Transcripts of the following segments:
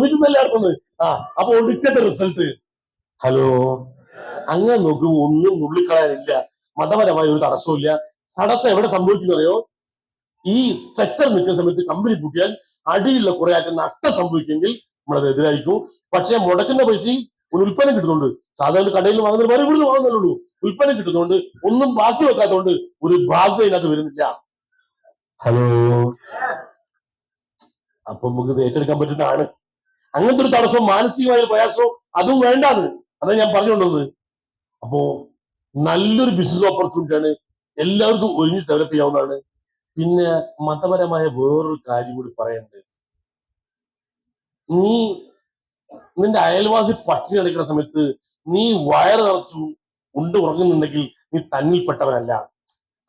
നിർമ്മിച്ചതല്ലേ നടത്തുന്നത്. അപ്പൊ ഒടുക്കത്തെ റിസൾട്ട്. ഹലോ, അങ്ങനെ നോക്കുമ്പോ ഒന്നും നുള്ളിക്കളയാനില്ല, മതപരമായ ഒരു തടസ്സവും ഇല്ല. തടസ്സം എവിടെ സംഭവിക്കുന്നറിയോ? ഈ സ്ട്രക്ചർ നിൽക്കുന്ന സമയത്ത് കമ്പനി കൂട്ടിയാൽ അടിയുള്ള കുറെ ആൾക്ക് നഷ്ടം സംഭവിക്കുമെങ്കിൽ നമ്മളത് എതിരായിരിക്കും. പക്ഷെ മുടക്കുന്ന പൈസയും ഒരു ഉൽപ്പന്നം കിട്ടുന്നുണ്ട്. സാധാരണ കടയിൽ വാങ്ങുന്നത് വരെ ഇവിടുന്ന് വാങ്ങുന്നുള്ളൂ. ഉൽപ്പന്നം കിട്ടുന്നുണ്ട്, ഒന്നും ബാക്കി വെക്കാത്തതുകൊണ്ട് ഒരു ബാധ്യത ഇതിനകത്ത് വരുന്നില്ല. ഹലോ, അപ്പൊ നമുക്ക് ഇത് ഏറ്റെടുക്കാൻ പറ്റുന്നതാണ്. അങ്ങനത്തെ ഒരു തടസ്സവും മാനസികമായ പ്രയാസവും അതും വേണ്ടാന്ന് അതാണ് ഞാൻ പറഞ്ഞുകൊണ്ടത്. അപ്പോ നല്ലൊരു ബിസിനസ് ഓപ്പർച്യൂണിറ്റിയാണ്, എല്ലാവർക്കും ഒരുമിച്ച് ഡെവലപ്പ് ചെയ്യാവുന്നതാണ്. പിന്നെ മതപരമായ വേറൊരു കാര്യം കൂടി പറയുന്നുണ്ട്. നീ നിന്റെ അയൽവാസി പട്ടിണി കിടക്കുന്ന സമയത്ത് നീ വയറ് നിറച്ചു ഉണ്ട് ഉറങ്ങുന്നുണ്ടെങ്കിൽ നീ തന്നിൽപ്പെട്ടവനല്ല.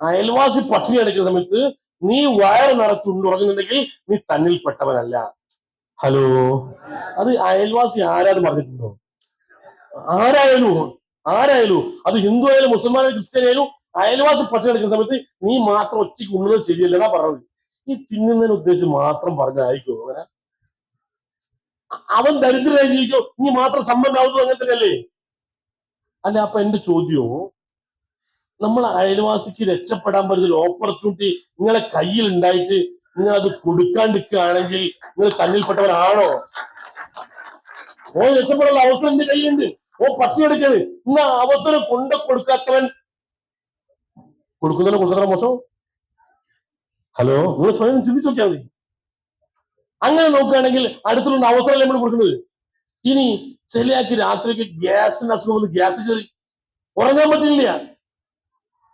അയൽവാസി പട്ടിണി കിടക്കുന്ന സമയത്ത് നീ വയറ് നിറച്ചുണ്ട് ഉറങ്ങുന്നുണ്ടെങ്കിൽ നീ തന്നിൽപ്പെട്ടവനല്ല. ഹലോ, അത് അയൽവാസി ആരാന്ന് പറഞ്ഞിട്ടുണ്ടോ? ആരായാലും ആരായാലും അത് ഹിന്ദു ആയാലും മുസൽമാനായാലും ക്രിസ്ത്യൻ ആയാലും അയൽവാസി പട്ടിണി കിടക്കുന്ന സമയത്ത് നീ മാത്രം ഒറ്റയ്ക്ക് ഉണ്ണുന്നത് ശരിയല്ലെന്നാ പറഞ്ഞത്. ഈ തിന്നുന്നതിന് ഉദ്ദേശിച്ച് മാത്രം പറഞ്ഞായിരിക്കും അങ്ങനെ? അവൻ ദരിദ്രനായി ജീവിക്കോ, നീ മാത്രം സമ്പന്നാവുന്നത് അങ്ങനെ തന്നെയല്ലേ? അല്ല, അപ്പൊ എന്റെ ചോദ്യവും, നമ്മൾ അയൽവാസിക്ക് രക്ഷപ്പെടാൻ പറ്റുന്ന ഓപ്പർച്യൂണിറ്റി നിങ്ങളെ കയ്യിൽ ഉണ്ടായിട്ട് നിങ്ങൾ അത് കൊടുക്കാണ്ടിരിക്കുകയാണെങ്കിൽ നിങ്ങൾ തന്നിൽപ്പെട്ടവരാണോ? ഓ രക്ഷപ്പെടാനുള്ള അവസരം എന്റെ കയ്യിലുണ്ട്, ഓ പക്ഷി എടുക്കരുത് ഇന്ന അവസരം കൊണ്ട് കൊടുക്കാത്തവൻ കൊടുക്കുന്നതിനെ കൊടുക്കുന്ന മോശം. ഹലോ, നിങ്ങൾ സ്വയം ചിന്തിച്ചു നോക്കിയാൽ മതി. അങ്ങനെ നോക്കുകയാണെങ്കിൽ അടുത്തുള്ള അവസരമല്ലേ നമ്മൾ കൊടുക്കുന്നത്. ഇനി ചിലയാൾക്ക് രാത്രിക്ക് ഗ്യാസിന് അസുഖം വന്ന് ഗ്യാസ് കയറി ഉറങ്ങാൻ പറ്റില്ല.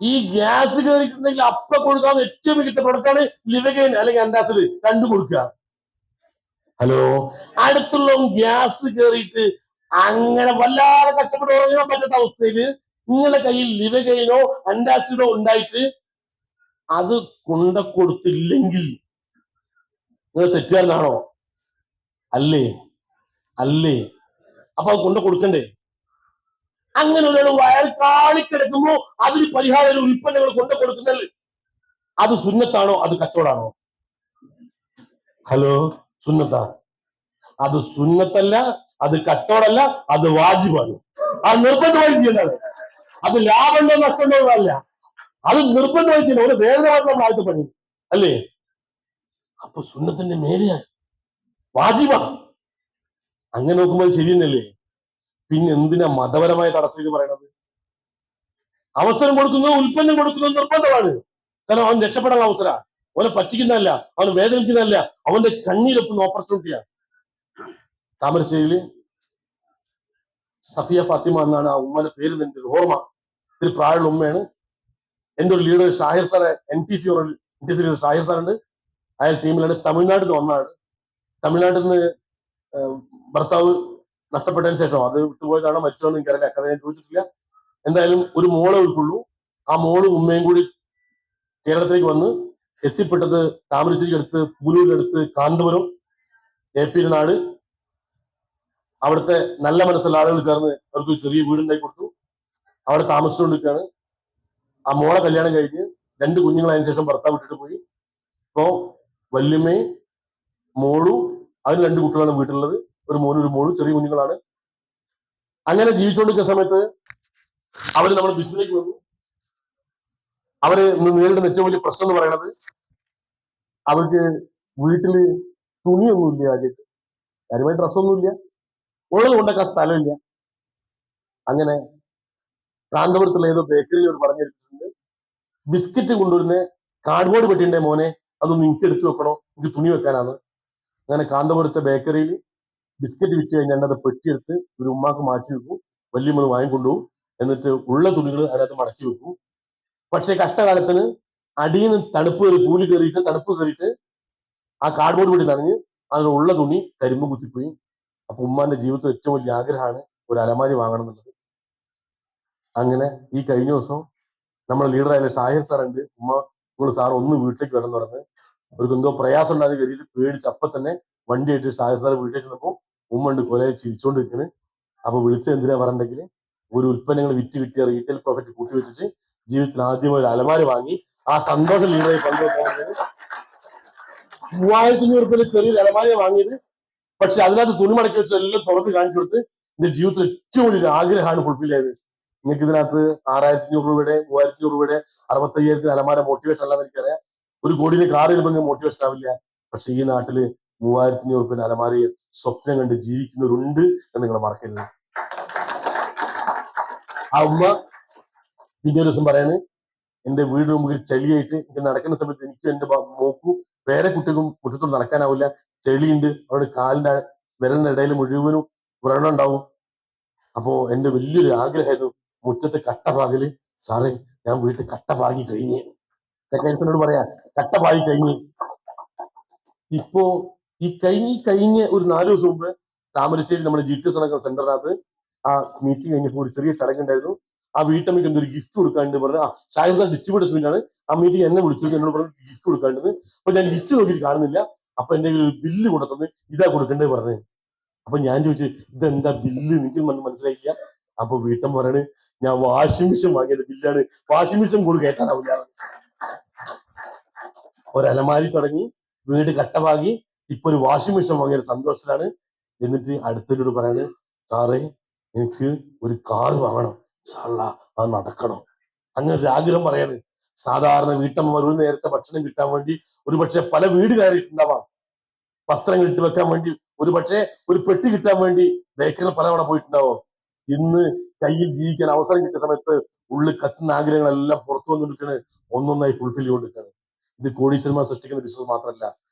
ഈ ഗ്യാസ് കയറിയിട്ടുണ്ടെങ്കിൽ അപ്പ കൊടുക്കാവുന്ന ഏറ്റവും മികച്ച പ്രൊഡക്റ്റാണ് ലിവഗൈൻ അല്ലെങ്കിൽ അൻറ്റാസിഡ്, രണ്ടും കൊടുക്കുക. ഹലോ, അടുത്തുള്ള ഗ്യാസ് കയറിയിട്ട് അങ്ങനെ വല്ലാതെ കഷ്ടപ്പെട്ട് ഉറങ്ങാൻ പറ്റാത്ത അവസ്ഥയിൽ നിങ്ങളുടെ കയ്യിൽ ലിവഗൈനോ അൻറ്റാസിഡോ ഉണ്ടായിട്ട് അത് കൊണ്ട കൊടുത്തില്ലെങ്കിൽ നിങ്ങൾ തെറ്റുകാരനാണോ? അല്ലേ? അല്ലേ? അപ്പൊ അത് കൊണ്ട കൊടുക്കണ്ടേ? അങ്ങനെ ഒരാൾ വയർ കാളിക്കിടക്കുമ്പോ അതിന് പരിഹാര ഉൽപ്പന്നങ്ങൾ കൊണ്ട കൊടുക്കുന്നത് അത് സുന്നത്താണോ അത് കച്ചവടാണോ? ഹലോ, സുന്നത്താ? അത് സുന്നത്തല്ല, അത് കച്ചവടമല്ല, അത് വാജിബാണ്. അത് നിർബന്ധമായി ചെയ്യേണ്ടത്. അത് ലാഭമുണ്ടോ നഷ്ടമുണ്ടോ അല്ല, അത് നിർബന്ധമായി ചെയ്യണം. ഒരു വേദന മാത്രം ആദ്യത്തെ പണി അല്ലേ? അപ്പൊ സുന്നത്തിന്റെ മേലെയാണ്, വാജിബാ. അങ്ങനെ നോക്കുമ്പോൾ ശരി തന്നെയല്ലേ? പിന്നെ എന്തിനാ മതപരമായ തടസ്സം എന്ന് പറയണത്? അവസരം കൊടുക്കുന്നത് ഉൽപ്പന്നം കൊടുക്കുന്നത് നിർബന്ധമാണ്. കാരണം അവൻ രക്ഷപ്പെടാനുള്ള അവസര, അവനെ പറ്റിക്കുന്നതല്ല, അവന് വേദനിക്കുന്നതല്ല, അവന്റെ കണ്ണീരൊപ്പുന്ന ഓപ്പർച്യൂണിറ്റിയാണ്. താമരശ്ശേരിയില് സഫിയ ഫാത്തിമ എന്നാണ് ആ ഉമ്മയുടെ പേര്, നിന്റെ ഓർമ്മ. ഇതിൽ പ്രായമുള്ള ഉമ്മയാണ്. എന്റെ ഒരു ലീഡർ ഷാഹിർ സാറെ, NTC ലീഡർ ഷാഹിർ സാറുണ്ട്, അയാൾ ടീമിലാണ്. തമിഴ്നാട്ടിൽ നിന്ന് ഒന്നാണ്. തമിഴ്നാട്ടിൽ നിന്ന് ഭർത്താവ് നഷ്ടപ്പെട്ടതിന് ശേഷം അത് വിട്ടുപോയതാണോ മരിച്ചോ എന്ന് എനിക്കറിയില്ല, കഥ ഞാൻ ചോദിച്ചിട്ടില്ല. എന്തായാലും ഒരു മോളെ ഉൾക്കൊള്ളൂ. ആ മോളും ഉമ്മയും കൂടി കേരളത്തിലേക്ക് വന്ന് എത്തിപ്പെട്ടത് താമരശ്ശേരിക്ക് അടുത്ത്, പൂലൂരിനടുത്ത് കാന്തപുരം AP നാട്. അവിടുത്തെ നല്ല മനസ്സുള്ള ആളുകൾ ചേർന്ന് അവർക്ക് ചെറിയ വീടുണ്ടാക്കി കൊടുത്തു. അവിടെ താമസിച്ചുകൊണ്ടിരിക്കുകയാണ്. ആ മോളെ കല്യാണം കഴിഞ്ഞ് 2 കുഞ്ഞുങ്ങളതിന് ശേഷം ഭർത്താവ് വിട്ടിട്ട് പോയി. ഇപ്പോ വല്യമ്മയും മോളും അതിന് 2 കുട്ടികളാണ് വീട്ടിലുള്ളത്, ഒരു മോനും ഒരു മോളും, ചെറിയ കുഞ്ഞുങ്ങളാണ്. അങ്ങനെ ജീവിച്ചുകൊണ്ടിരിക്കുന്ന സമയത്ത് അവര് നമ്മുടെ ബിസിനസ്സിലേക്ക് വന്നു. അവര് നേരിടുന്ന ഏറ്റവും വലിയ പ്രശ്നം എന്ന് പറയുന്നത്, അവർക്ക് വീട്ടില് തുണിയൊന്നുമില്ല, ആദ്യമായിട്ട് കാര്യമായി ഡ്രസ്സൊന്നുമില്ല, ഉള്ളത് കൊണ്ടൊക്കെ സ്ഥലമില്ല. അങ്ങനെ കാന്തപുരത്തുള്ള ഏതോ ബേക്കറിയിൽ ഒരു പറഞ്ഞിട്ടുണ്ട്, ബിസ്ക്കറ്റ് കൊണ്ടുവരുന്ന കാർഡ്ബോർഡ് പെട്ടിന്റെ മോനെ, അതൊന്ന് എനിക്ക് എടുത്തു വെക്കണോ, എനിക്ക് തുണി വെക്കാനാണ്. അങ്ങനെ കാന്തപുരത്തെ ബേക്കറിയിൽ ബിസ്ക്കറ്റ് വിറ്റ് കഴിഞ്ഞാൽ അത് പെട്ടിയെടുത്ത് ഒരു ഉമ്മാക്ക് മാറ്റി വെക്കും, വല്യമ്മ വാങ്ങിക്കൊണ്ടുപോകും, എന്നിട്ട് ഉള്ള തുണികൾ അതിനകത്ത് മടക്കി വെക്കും. പക്ഷെ കഷ്ടകാലത്തിന് അടിയിൽ നിന്ന് തണുപ്പ് കയറി, പൂലി കയറിയിട്ട് തണുപ്പ് കയറിയിട്ട് ആ കാർഡ്ബോർഡ് പെട്ടി നനഞ്ഞ് അതിലുള്ള തുണി കരിമ്പ് കുത്തിപ്പോയി. അപ്പൊ ഉമ്മാന്റെ ജീവിതത്തിൽ ഏറ്റവും വലിയ ആഗ്രഹമാണ് ഒരു അലമാരി വാങ്ങണം എന്നുള്ളത്. അങ്ങനെ ഈ കഴിഞ്ഞ ദിവസം നമ്മുടെ ലീഡറായ ഷാഹിർ സാർ ഉണ്ട്, ഉമ്മ നിങ്ങൾ സാർ ഒന്ന് വീട്ടിലേക്ക് വരണം എന്ന് പറഞ്ഞ് അവർക്ക് എന്തോ പ്രയാസം ഉണ്ടാകുന്ന കരുതി പേടിച്ച് അപ്പം തന്നെ വണ്ടിയായിട്ട് ഷാഹിർ സാർ വീട്ടിൽ ചെന്നപ്പോൾ ഉമ്മ ഉണ്ട് കൊലയെ ചിരിച്ചോണ്ടിരിക്കുന്നത്. അപ്പൊ വിളിച്ചത് എന്തിനാ പറഞ്ഞിട്ടുണ്ടെങ്കിൽ, ഒരു ഉൽപ്പന്നങ്ങൾ വിറ്റ് വിറ്റ് റീറ്റെയിൽ പ്രോഫിറ്റ് കൂട്ടി വെച്ചിട്ട് ജീവിതത്തിൽ ആദ്യമായി ഒരു അലമാരി വാങ്ങി ആ സന്തോഷം ലീഡറായി പങ്കുവെക്കാൻ 3500 ചെറിയൊരു അലമാരി വാങ്ങിയത് പക്ഷെ അതിനകത്ത് തുണി മടക്കി വെച്ച് എല്ലാം തുറന്ന് കാണിച്ചു കൊടുത്ത് എന്റെ ജീവിതത്തിൽ ഏറ്റവും വലിയൊരു ആഗ്രഹമാണ് ഫുൾഫിൽ ചെയ്തത്. നിങ്ങൾക്ക് ഇതിനകത്ത് 6500 രൂപയുടെ 3500 രൂപയുടെ 65,000 അലമാര മോട്ടിവേഷൻ അല്ലാന്ന് എനിക്കറിയാം. ഒരു കോടിയിലെ കാർ ഇരുന്നെങ്കിൽ മോട്ടിവേഷൻ ആവില്ല. പക്ഷെ ഈ നാട്ടില് 3500 അലമാരയിൽ സ്വപ്നം കണ്ട് ജീവിക്കുന്നവരുണ്ട് എന്ന് നിങ്ങൾ മറക്കരുത്. ആ ഉമ്മ പിന്നെ ഒരു ദിവസം പറയാണ്, എന്റെ വീടിന് മുമ്പിൽ ചെളിയായിട്ട് എനിക്ക് നടക്കുന്ന സമയത്ത് എനിക്കും എന്റെ മോക്കും വേറെ കുട്ടികൾക്കും മുറ്റത്തോട് നടക്കാനാവില്ല. ചെളിയുണ്ട്, അവിടെ കാലിന്റെ വിരലിന്റെ ഇടയിൽ മുഴുവനും വ്രണം ഉണ്ടാവും. അപ്പോ എന്റെ വലിയൊരു ആഗ്രഹമായിരുന്നു മുറ്റത്ത് കട്ട പാകല്. സാറേ, ഞാൻ വീട്ടിൽ കട്ട പാകി കഴിഞ്ഞ് ടെക്നീഷ്യനോട് പറയാ, കട്ട പാകി കഴിഞ്ഞ്. ഇപ്പോ ഈ കഴിഞ്ഞ ഒരു 4 ദിവസം മുമ്പ് താമരശ്ശേരി നമ്മുടെ GTS നടക്കുന്ന സെന്ററിനകത്ത് ആ മീറ്റിംഗ് കഴിഞ്ഞപ്പോൾ ഒരു ചെറിയ ചടങ്ങുണ്ടായിരുന്നു. ആ വീട്ടമ്മയ്ക്ക് എന്തൊരു ഗിഫ്റ്റ് കൊടുക്കാണ്ട് പറഞ്ഞു. ഷാഹിദ് ഡിസ്ട്രിബ്യൂട്ടേഴ്സിനാണ് ആ മീറ്റിംഗ് എന്നെ വിളിച്ചത്. എന്നോട് പറഞ്ഞു ഗിഫ്റ്റ് കൊടുക്കാണ്ടെന്ന്. അപ്പൊ ഞാൻ ഗിഫ്റ്റ് നോക്കിയിട്ട് കാണുന്നില്ല. അപ്പൊ എന്റെ ഒരു ബില്ല് കൊടുത്തത് ഇതാ കൊടുക്കണ്ടേ പറഞ്ഞു. അപ്പൊ ഞാൻ ചോദിച്ചു, ഇതെന്താ ബില്ല്, എനിക്ക് മനസ്സിലായില്ല. അപ്പൊ വീട്ടം പറയാണ്, ഞാൻ വാഷിംഗ് മെഷീൻ വാങ്ങിയത് ബില്ലാണ്, വാഷിംഗ് മെഷീൻ കൂടി കേട്ടാനാവില്ല. ഒരലമാരി തുടങ്ങി, വീട് കട്ടവാങ്ങി, ഇപ്പൊ ഒരു വാഷിംഗ് മെഷീൻ വാങ്ങിയ സന്തോഷത്തിലാണ്. എന്നിട്ട് അടുത്തൊരു പറയാണ്, സാറേ എനിക്ക് ഒരു കാർ വാങ്ങണം, അത് നടക്കണം. അങ്ങനെ ഒരു ആഗ്രഹം പറയാണ്. സാധാരണ വീട്ടമ്മ ഒരു നേരത്തെ ഭക്ഷണം കിട്ടാൻ വേണ്ടി ഒരുപക്ഷെ പല വീട് കയറിയിട്ടുണ്ടാവാം. വസ്ത്രങ്ങൾ ഇട്ട് വെക്കാൻ വേണ്ടി ഒരുപക്ഷെ ഒരു പെട്ടി കിട്ടാൻ വേണ്ടി ബേക്കറിൽ പലവണ പോയിട്ടുണ്ടാവും. ഇന്ന് കയ്യിൽ ജീവിക്കാൻ അവസരം കിട്ടിയ സമയത്ത് ഉള്ളിൽ കത്തുന്ന ആഗ്രഹങ്ങളെല്ലാം പുറത്തു വന്നിരിക്കുന്നത് ഒന്നൊന്നായി ഫുൾഫിൽ ചെയ്തുകൊണ്ടിരിക്കുകയാണ്. ഇത് കോടീശ്വരന്മാർ സൃഷ്ടിക്കുന്ന ബിസിനസ് മാത്രമല്ല,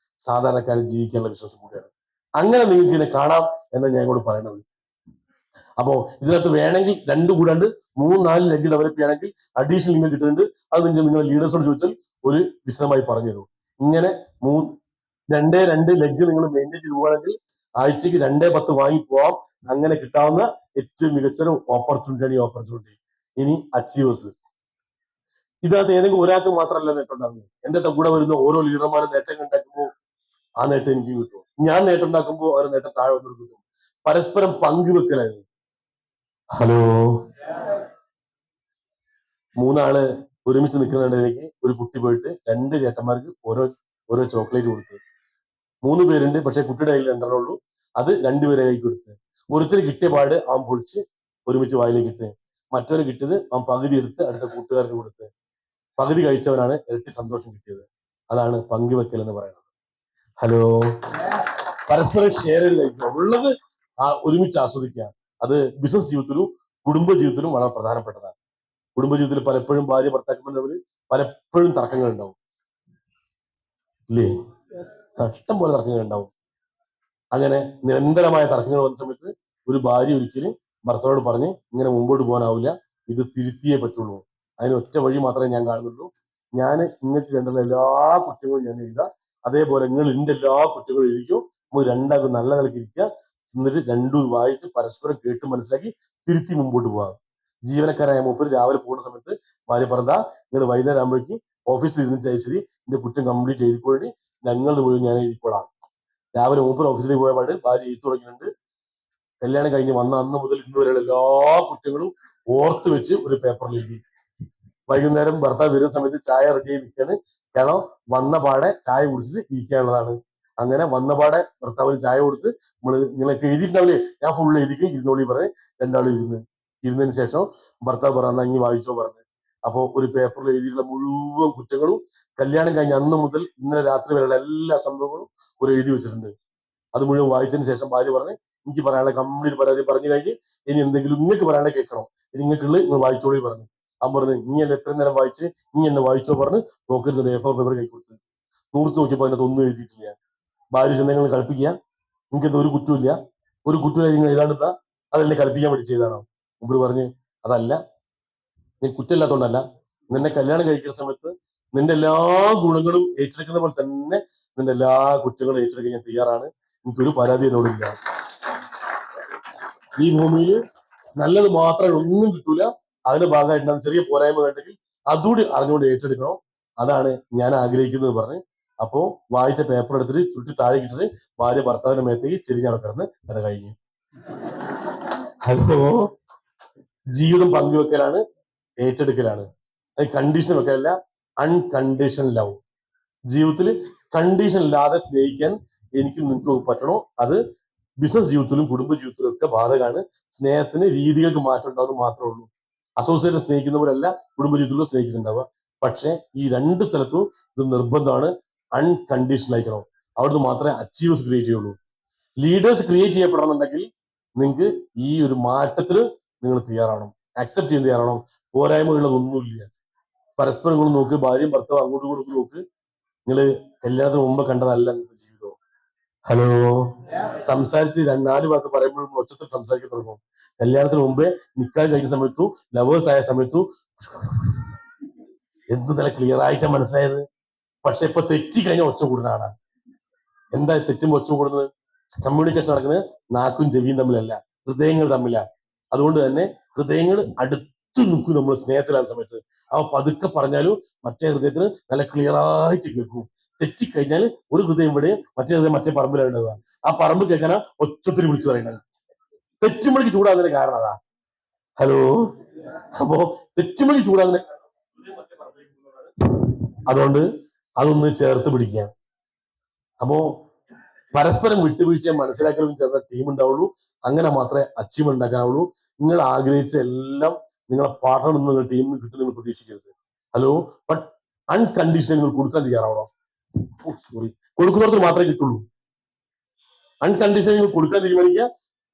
സാധാരണക്കാരൻ ജീവിക്കാനുള്ള ബിസിനസ് കൂടിയാണ്. അങ്ങനെ നിങ്ങൾക്ക് ഇതിനെ കാണാം എന്ന് ഞാൻ കൂടെ പറയണത്. അപ്പോ ഇതിനകത്ത് വേണമെങ്കിൽ 2 കൂടാണ്ട് 3-4 ലെഗ് ഡെവലപ്പ് ചെയ്യണമെങ്കിൽ അഡീഷണൽ ലിങ്ക് കിട്ടുന്നുണ്ട്. അത് നിങ്ങൾ ലീഡേഴ്സോട് ചോദിച്ചാൽ ഒരു വിശദമായി പറഞ്ഞു തരും. ഇങ്ങനെ 2 ലെഗ് നിങ്ങൾ മെയിൻറ്റെയിൻ ചെയ്ത് പോവുകയാണെങ്കിൽ ആഴ്ചക്ക് 2-10 വാങ്ങി പോവാം. അങ്ങനെ കിട്ടാവുന്ന ഏറ്റവും മികച്ചൊരു ഓപ്പർച്യൂണിറ്റിയാണ് ഈ ഓപ്പർച്യൂണിറ്റി. ഇനി അച്ചീവേഴ്സ്. ഇതിനകത്ത് ഏതെങ്കിലും ഒരാൾക്ക് മാത്രമല്ല നേട്ടം ഉണ്ടാകുന്നത്. എന്റെ കൂടെ വരുന്ന ഓരോ ലീഡർമാരും നേട്ടം ഉണ്ടാക്കുമ്പോൾ ആ നേട്ടം എനിക്ക് കിട്ടും. ഞാൻ നേട്ടം ഉണ്ടാക്കുമ്പോൾ അവർ നേട്ടം താഴെ വന്നു കിട്ടും. പരസ്പരം പങ്കുവെക്കലായിരുന്നു. ഹലോ, 3 ആള് ഒരുമിച്ച് നിൽക്കുന്നുണ്ടെങ്കിൽ ഒരു കുട്ടി പോയിട്ട് 2 ചേട്ടന്മാർക്ക് ഓരോ ചോക്ലേറ്റ് കൊടുത്തു. 3 പേരുണ്ട്, പക്ഷെ കുട്ടിയുടെ കയ്യിൽ 2 ഉള്ളൂ. അത് 2 പേരെ കൈ കൊടുത്ത്. ഒരുത്തിന് കിട്ടിയ പാട് അവൻ പൊളിച്ച് ഒരുമിച്ച് വായിലേക്ക് ഇട്ട്. മറ്റൊരു കിട്ടിയത് അവൻ പകുതി എടുത്ത് അടുത്ത കൂട്ടുകാർക്ക് കൊടുത്ത്. പകുതി കഴിച്ചവനാണ് ഇരട്ടി സന്തോഷം കിട്ടിയത്. അതാണ് പങ്കുവെക്കൽ എന്ന് പറയുന്നത്. ഹലോ, പരസ്പരം ഷെയർ ചെയ്ത് കഴിക്കുക, ഉള്ളത് ഒരുമിച്ച് ആസ്വദിക്കുക. അത് ബിസിനസ് ജീവിതത്തിലും കുടുംബ ജീവിതത്തിലും വളരെ പ്രധാനപ്പെട്ടതാണ്. കുടുംബജീവിതത്തിൽ പലപ്പോഴും ഭാര്യ ഭർത്താക്കന്മാർ തമ്മിൽ പലപ്പോഴും തർക്കങ്ങൾ ഉണ്ടാവും, ഇല്ലേ? ഇഷ്ടം പോലെ തർക്കങ്ങൾ ഉണ്ടാവും. അങ്ങനെ നിരന്തരമായ തർക്കങ്ങൾ വന്ന സമയത്ത് ഒരു ഭാര്യ ഒരിക്കലും ഭർത്താവോട് പറഞ്ഞ്, ഇങ്ങനെ മുമ്പോട്ട് പോകാനാവില്ല, ഇത് തിരുത്തിയേ പറ്റുള്ളൂ. അതിന് ഒറ്റ വഴി മാത്രമേ ഞാൻ കാണുന്നുള്ളൂ. ഞാൻ നിങ്ങൾക്ക് കണ്ടുള്ള എല്ലാ കുറ്റങ്ങളും ഞാൻ എഴുതാം, അതേപോലെ നിങ്ങൾ എന്റെ എല്ലാ കുറ്റങ്ങളും എഴുതിക്കും. നമുക്ക് രണ്ടാൾക്കും നല്ല നിലയ്ക്ക് ഇരിക്കുക. എന്നിട്ട് രണ്ടും വായിച്ച് പരസ്പരം കേട്ട് മനസ്സിലാക്കി തിരുത്തി മുമ്പോട്ട് പോകാം. ജീവനക്കാരായ മൂപ്പര് രാവിലെ പോകുന്ന സമയത്ത് ഭാര്യ പറഞ്ഞാ, നിങ്ങൾ വൈകുന്നേരം ആകുമ്പോഴേക്ക് ഓഫീസിൽ ഇരുന്ന് ശരി എന്റെ കുറ്റം കംപ്ലീറ്റ് എഴുതിക്കൊള്ളി, ഞങ്ങളുടെ മുഴുവൻ ഞാൻ എഴുതിക്കൊള്ളാം. രാവിലെ മൂപ്പര് ഓഫീസിലേക്ക് പോയ പാട് ഭാര്യ എഴുത്തു തുടങ്ങിയിട്ടുണ്ട്. കല്യാണം കഴിഞ്ഞ് വന്ന അന്ന് മുതൽ ഇന്ന് വരെയുള്ള എല്ലാ കുറ്റങ്ങളും ഓർത്ത് വെച്ച് ഒരു പേപ്പറിൽ എഴുതി. വൈകുന്നേരം ഭർത്താവ് വരുന്ന സമയത്ത് ചായ റെഡി ആയി നിൽക്കാണ്. കാരണം വന്ന പാടെ ചായ കുടിച്ചിട്ട് ഇരിക്കാനുള്ളതാണ്. അങ്ങനെ വന്ന പാടെ ഭർത്താവിന് ചായ കൊടുത്ത് നിങ്ങളൊക്കെ എഴുതിയിട്ടുണ്ടാവില്ലേ, ഞാൻ ഫുള്ള് എഴുതിക്കും, ഇരുന്നോളി പറഞ്ഞ് രണ്ടാളും ഇരുന്നതിന് ശേഷം ഭർത്താവ് പറഞ്ഞ ഇനി വായിച്ചോ പറഞ്ഞ്. അപ്പോ ഒരു പേപ്പറിൽ എഴുതിയിട്ടുള്ള മുഴുവൻ കുറ്റങ്ങളും കല്യാണം കഴിഞ്ഞ അന്ന് മുതൽ ഇന്നലെ രാത്രി വരെയുള്ള എല്ലാ സംഭവങ്ങളും ഒരു എഴുതി വെച്ചിട്ടുണ്ട്. അത് മുഴുവൻ വായിച്ചതിന് ശേഷം ഭാര്യ പറഞ്ഞ്, എനിക്ക് പറയാനുള്ള കംപ്ലീറ്റ് പരാതി പറഞ്ഞു കഴിഞ്ഞ് ഇനി എന്തെങ്കിലും നിങ്ങൾക്ക് പറയാനുള്ള കേൾക്കണം, നിങ്ങൾക്കുള്ള നിങ്ങൾ വായിച്ചോളി പറഞ്ഞു. അവൻ പറഞ്ഞു, ഇനി എന്നെ എത്ര നേരം വായിച്ച് ഇനി എന്നെ വായിച്ചോ പറഞ്ഞ് നോക്കരുത് A4 പേപ്പർ കൈ കൊടുത്ത് നൂർത്ത് നോക്കിയപ്പോൾ അതിനകത്ത് ഒന്നും എഴുതിയിട്ടില്ല. ഭാര്യ ചെന്നെങ്കിൽ കളിപ്പിക്കുക, നിങ്ങൾക്ക് ഒരു കുറ്റമില്ല, ഒരു കുറ്റമില്ല, നിങ്ങൾ എഴുതാണ്ടെത്താ അതെന്നെ കളിപ്പിക്കാൻ വേണ്ടി ചെയ്താണോ? മുമ്പ് പറഞ്ഞ്, അതല്ല, നീ കുറ്റമില്ലാത്തതുകൊണ്ടല്ല, നിന്നെ കല്യാണം കഴിക്കുന്ന സമയത്ത് നിന്റെ എല്ലാ ഗുണങ്ങളും ഏറ്റെടുക്കുന്ന പോലെ തന്നെ നിന്റെ എല്ലാ കുറ്റങ്ങളും ഏറ്റെടുക്കാൻ ഞാൻ തയ്യാറാണ്, എനിക്കൊരു പരാതി എന്നോടില്ല. ഈ ഭൂമിയിൽ നല്ലത് മാത്രമേ ഒന്നും കിട്ടൂല, അതിന്റെ ഭാഗമായിട്ട് ചെറിയ പോരായ്മ കണ്ടെങ്കിൽ അതുകൂടി അറിഞ്ഞുകൊണ്ട് ഏറ്റെടുക്കണം, അതാണ് ഞാൻ ആഗ്രഹിക്കുന്നത് പറഞ്ഞ്. അപ്പോ വായിച്ച പേപ്പർ എടുത്തിട്ട് ചുറ്റി താഴെ കിട്ടിട്ട് ഭാര്യ ഭർത്താവിന്റെ മേത്തേക്ക് ചെരിഞ്ഞാണ് കിടന്ന് കഥ കഴിഞ്ഞു. ഹലോ, ജീവിതം പങ്കുവെക്കലാണ്, ഏറ്റെടുക്കലാണ്. അത് കണ്ടീഷൻ വെക്കലല്ല, അൺകണ്ടീഷണൽ ലവ്. ജീവിതത്തിൽ കണ്ടീഷൻ ഇല്ലാതെ സ്നേഹിക്കാൻ എനിക്ക് നിങ്ങൾക്ക് പറ്റണോ, അത് ബിസിനസ് ജീവിതത്തിലും കുടുംബ ജീവിതത്തിലും ഒക്കെ ബാധകമാണ്. സ്നേഹത്തിന് രീതികൾക്ക് മാറ്റം ഉണ്ടാവുന്നത് മാത്രമേ ഉള്ളൂ. അസോസിയേറ്റ് സ്നേഹിക്കുന്നവരല്ല കുടുംബ ജീവിതത്തിലും സ്നേഹിച്ചിട്ടുണ്ടാവുക. പക്ഷെ ഈ രണ്ട് സ്ഥലത്തും ഇത് നിർബന്ധമാണ്. അൺകണ്ടീഷണൽ ആയിരിക്കണം. അവിടുന്ന് മാത്രമേ അച്ചീവേഴ്സ് ക്രിയേറ്റ് ചെയ്യുള്ളൂ. ലീഡേഴ്സ് ക്രിയേറ്റ് ചെയ്യപ്പെടണമെന്നുണ്ടെങ്കിൽ നിങ്ങൾക്ക് ഈ ഒരു മാറ്റത്തിന് നിങ്ങൾ തയ്യാറാവണം, അക്സെപ്റ്റ് ചെയ്യാൻ തയ്യാറാവണം. പോരായ്മകളൊന്നുമില്ല. പരസ്പരം നിങ്ങൾ നോക്ക്, ഭാര്യയും ഭർത്താവും അങ്ങോട്ടും ഇങ്ങോട്ടും നോക്ക്. നിങ്ങൾ കല്യാണത്തിന് മുമ്പ് കണ്ടതല്ല നിങ്ങൾക്ക് ജീവിതം. ഹലോ, സംസാരിച്ച് നാല് വാക്ക് പറയുമ്പോഴും ഒച്ചത്തിൽ സംസാരിക്കാൻ തുടങ്ങും. കല്യാണത്തിന് മുമ്പേ നിൽക്കാൻ കഴിഞ്ഞ സമയത്തു ലവേഴ്സ് ആയ സമയത്തു എന്ത് നല്ല ക്ലിയർ ആയിട്ട് മനസ്സിലായത്. പക്ഷെ ഇപ്പൊ തെറ്റി കഴിഞ്ഞാൽ ഒച്ച കൂടുന്നതാണ്. എന്താ തെറ്റുമ്പോൾ ഒച്ച കൂടുന്നത്? കമ്മ്യൂണിക്കേഷൻ നടക്കുന്നത് നാക്കും ചെവിയും തമ്മിലല്ല, ഹൃദയങ്ങൾ തമ്മിലാണ്. അതുകൊണ്ട് തന്നെ ഹൃദയങ്ങൾ അടുത്ത് നിൽക്കും. നമ്മൾ സ്നേഹത്തിലാകുന്ന സമയത്ത് അവ പതുക്കെ പറഞ്ഞാലും മറ്റേ ഹൃദയത്തിന് നല്ല ക്ലിയർ ആയിട്ട് കേൾക്കും. തെറ്റിക്കഴിഞ്ഞാൽ ഒരു ഹൃദയം ഇവിടെ, മറ്റേ ഹൃദയം മറ്റേ പറമ്പിലാണ് ഉണ്ടാവുക. ആ പറമ്പ് കേൾക്കാനാ ഒച്ചത്തിൽ വിളിച്ചു പറയുന്നത്. തെറ്റുമ്പോഴേക്ക് ചൂടാകുന്നതിന് കാരണം അതാ. ഹലോ, അപ്പോ തെറ്റുമ്പോഴേക്ക് ചൂടാകുന്ന, അതുകൊണ്ട് അതൊന്ന് ചേർത്ത് പിടിക്കുക. അപ്പോ പരസ്പരം വിട്ടുവീഴ്ച മനസ്സിലാക്കലും ചേർന്ന ടീം ഉണ്ടാവുള്ളൂ. അങ്ങനെ മാത്രമേ അച്ചീവ്മെന്റ് ഉണ്ടാക്കാവുള്ളൂ. നിങ്ങൾ ആഗ്രഹിച്ച എല്ലാം നിങ്ങളെ പാർട്ണർ നിങ്ങൾ ടീമിൽ നിന്ന് കിട്ടും നിങ്ങൾ പ്രതീക്ഷിക്കരുത്. ഹലോ, ബട്ട് അൺകണ്ടീഷണൽ നിങ്ങൾ കൊടുക്കാൻ തയ്യാറാവണം. സോറി, കൊടുക്കുന്നവർക്ക് മാത്രമേ കിട്ടുള്ളൂ. അൺകണ്ടീഷണൽ നിങ്ങൾ കൊടുക്കാൻ തീരുമാനിക്കുക.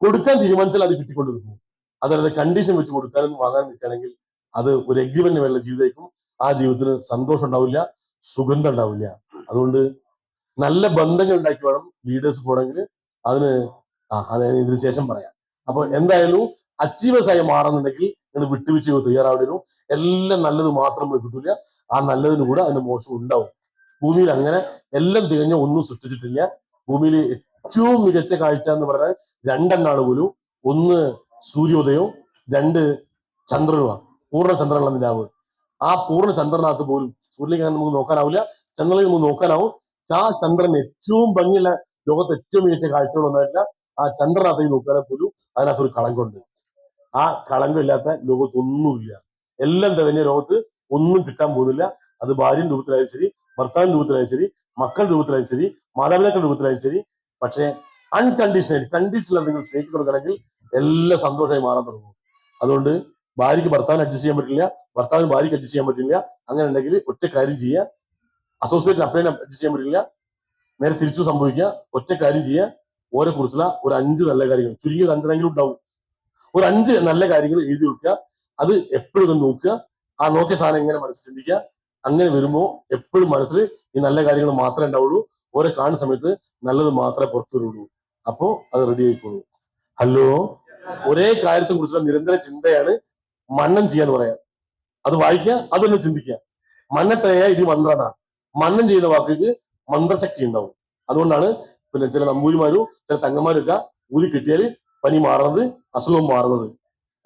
കൊടുക്കാൻ തീരുമാനിച്ചാൽ അത് കിട്ടിക്കൊണ്ടിരിക്കും. അതായത് കണ്ടീഷൻ വെച്ച് കൊടുക്കാനും വാങ്ങാൻ നിൽക്കുകയാണെങ്കിൽ അത് ഒരു എഗ്രിമെന്റ് വേണ്ട ജീവിതമായിരിക്കും. ആ ജീവിതത്തിന് സന്തോഷം ഉണ്ടാവില്ല, സുഗന്ധം ഉണ്ടാവില്ല. അതുകൊണ്ട് നല്ല ബന്ധങ്ങൾ ഉണ്ടാക്കി വേണം ലീഡേഴ്സ് പോകണമെങ്കിൽ. അതിന് അത് ഇതിന് ശേഷം പറയാം. അപ്പൊ എന്തായാലും അച്ചീവേഴ്സ് ആയി മാറുന്നുണ്ടെങ്കിൽ നിങ്ങൾ വിട്ടുവീഴ്ച തയ്യാറാവേണ്ടി. എല്ലാം നല്ലത് മാത്രം നമ്മൾ കിട്ടില്ല, ആ നല്ലതിന് കൂടെ അതിന്റെ മോശം ഉണ്ടാവും. ഭൂമിയിൽ അങ്ങനെ എല്ലാം തികഞ്ഞ ഒന്നും സൃഷ്ടിച്ചിട്ടില്ല. ഭൂമിയിൽ ഏറ്റവും മികച്ച കാഴ്ച എന്ന് പറഞ്ഞാൽ രണ്ടെണ്ണാണ് പോലും. ഒന്ന് സൂര്യോദയവും, രണ്ട് ചന്ദ്രനുമാണ്. പൂർണ്ണ ചന്ദ്രനുള്ള നിലാവ്. ആ പൂർണ്ണ ചന്ദ്രനകത്ത് പോലും സൂര്യനെ നമുക്ക് നോക്കാനാവില്ല, ചന്ദ്രനെ നമുക്ക് നോക്കാനാവും. ആ ചന്ദ്രൻ ഏറ്റവും ഭംഗിയുള്ള, ലോകത്ത് ഏറ്റവും മികച്ച കാഴ്ചകൾ ഒന്നായിട്ടില്ല. ആ ചന്ദ്രനകത്തേക്ക് നോക്കാനെ പോലും അതിനകത്തൊരു കളങ്കമുണ്ട്. ആ കളങ്കമില്ലാത്ത ലോകത്ത് ഒന്നുമില്ല. എല്ലാം തികഞ്ഞ ലോകത്ത് ഒന്നും കിട്ടാൻ പോകുന്നില്ല. അത് ഭാര്യയും രൂപത്തിലായാലും ശരി, ഭർത്താവിന്റെ രൂപത്തിലായാലും ശരി, മക്കളുടെ രൂപത്തിലായാലും ശരി, മാതാപിതാക്കളുടെ രൂപത്തിലായാലും ശരി. പക്ഷെ അൺകണ്ടീഷണൽ, കണ്ടീഷണൽ നിങ്ങൾ സ്നേഹിച്ചു കൊടുക്കണമെങ്കിൽ എല്ലാം സന്തോഷമായി മാറാൻ തുടങ്ങും. അതുകൊണ്ട് ഭാര്യയ്ക്ക് ഭർത്താവിന് അഡ്ജസ്റ്റ് ചെയ്യാൻ പറ്റില്ല, ഭർത്താവിന് ഭാര്യയ്ക്ക് അഡ്ജസ്റ്റ് ചെയ്യാൻ പറ്റില്ല. അങ്ങനെ ഉണ്ടെങ്കിൽ ഒറ്റ കാര്യം ചെയ്യുക, അസോസിയേറ്റ് അപ്ലൈനെ അഡ്ജസ്റ്റ് ചെയ്യാൻ പറ്റില്ല, നേരെ തിരിച്ചു സംഭവിക്കുക. ഒറ്റ കാര്യം ചെയ്യുക, ഓരെ കുറിച്ചുള്ള ഒരു 5 നല്ല കാര്യങ്ങൾ, ചുരുങ്ങിയത് 5 ഉണ്ടാവും. ഒരു 5 നല്ല കാര്യങ്ങൾ എഴുതി വെക്കുക. അത് എപ്പോഴും നോക്കുക. ആ നോക്കിയ സാധനം എങ്ങനെ മനസ്സിൽ ചിന്തിക്കുക. അങ്ങനെ വരുമ്പോൾ എപ്പോഴും മനസ്സിൽ ഈ നല്ല കാര്യങ്ങൾ മാത്രമേ ഉണ്ടാവുള്ളൂ. ഓരോ കാണുന്ന സമയത്ത് നല്ലത് മാത്രമേ പുറത്തു വരുള്ളൂ. അപ്പോ അത് റെഡി ആയിക്കോളൂ. ഹലോ, ഒരേ കാര്യത്തെ കുറിച്ചുള്ള നിരന്തര ചിന്തയാണ് മന്നം ചെയ്യാന്ന് പറയാം. അത് വായിക്കുക, അതൊന്ന് ചിന്തിക്കുക. മന്നത്തയ ഇത് മന്ത്രാണ്. മന്നം ചെയ്യുന്ന വാക്കുകൾക്ക് മന്ത്രശക്തി ഉണ്ടാവും. അതുകൊണ്ടാണ് പിന്നെ ചില നമ്പൂരിമാരും ചില തങ്ങന്മാരൊക്കെ ഊതി കിട്ടിയാൽ പനി മാറുന്നത്, അസുഖം മാറുന്നത്.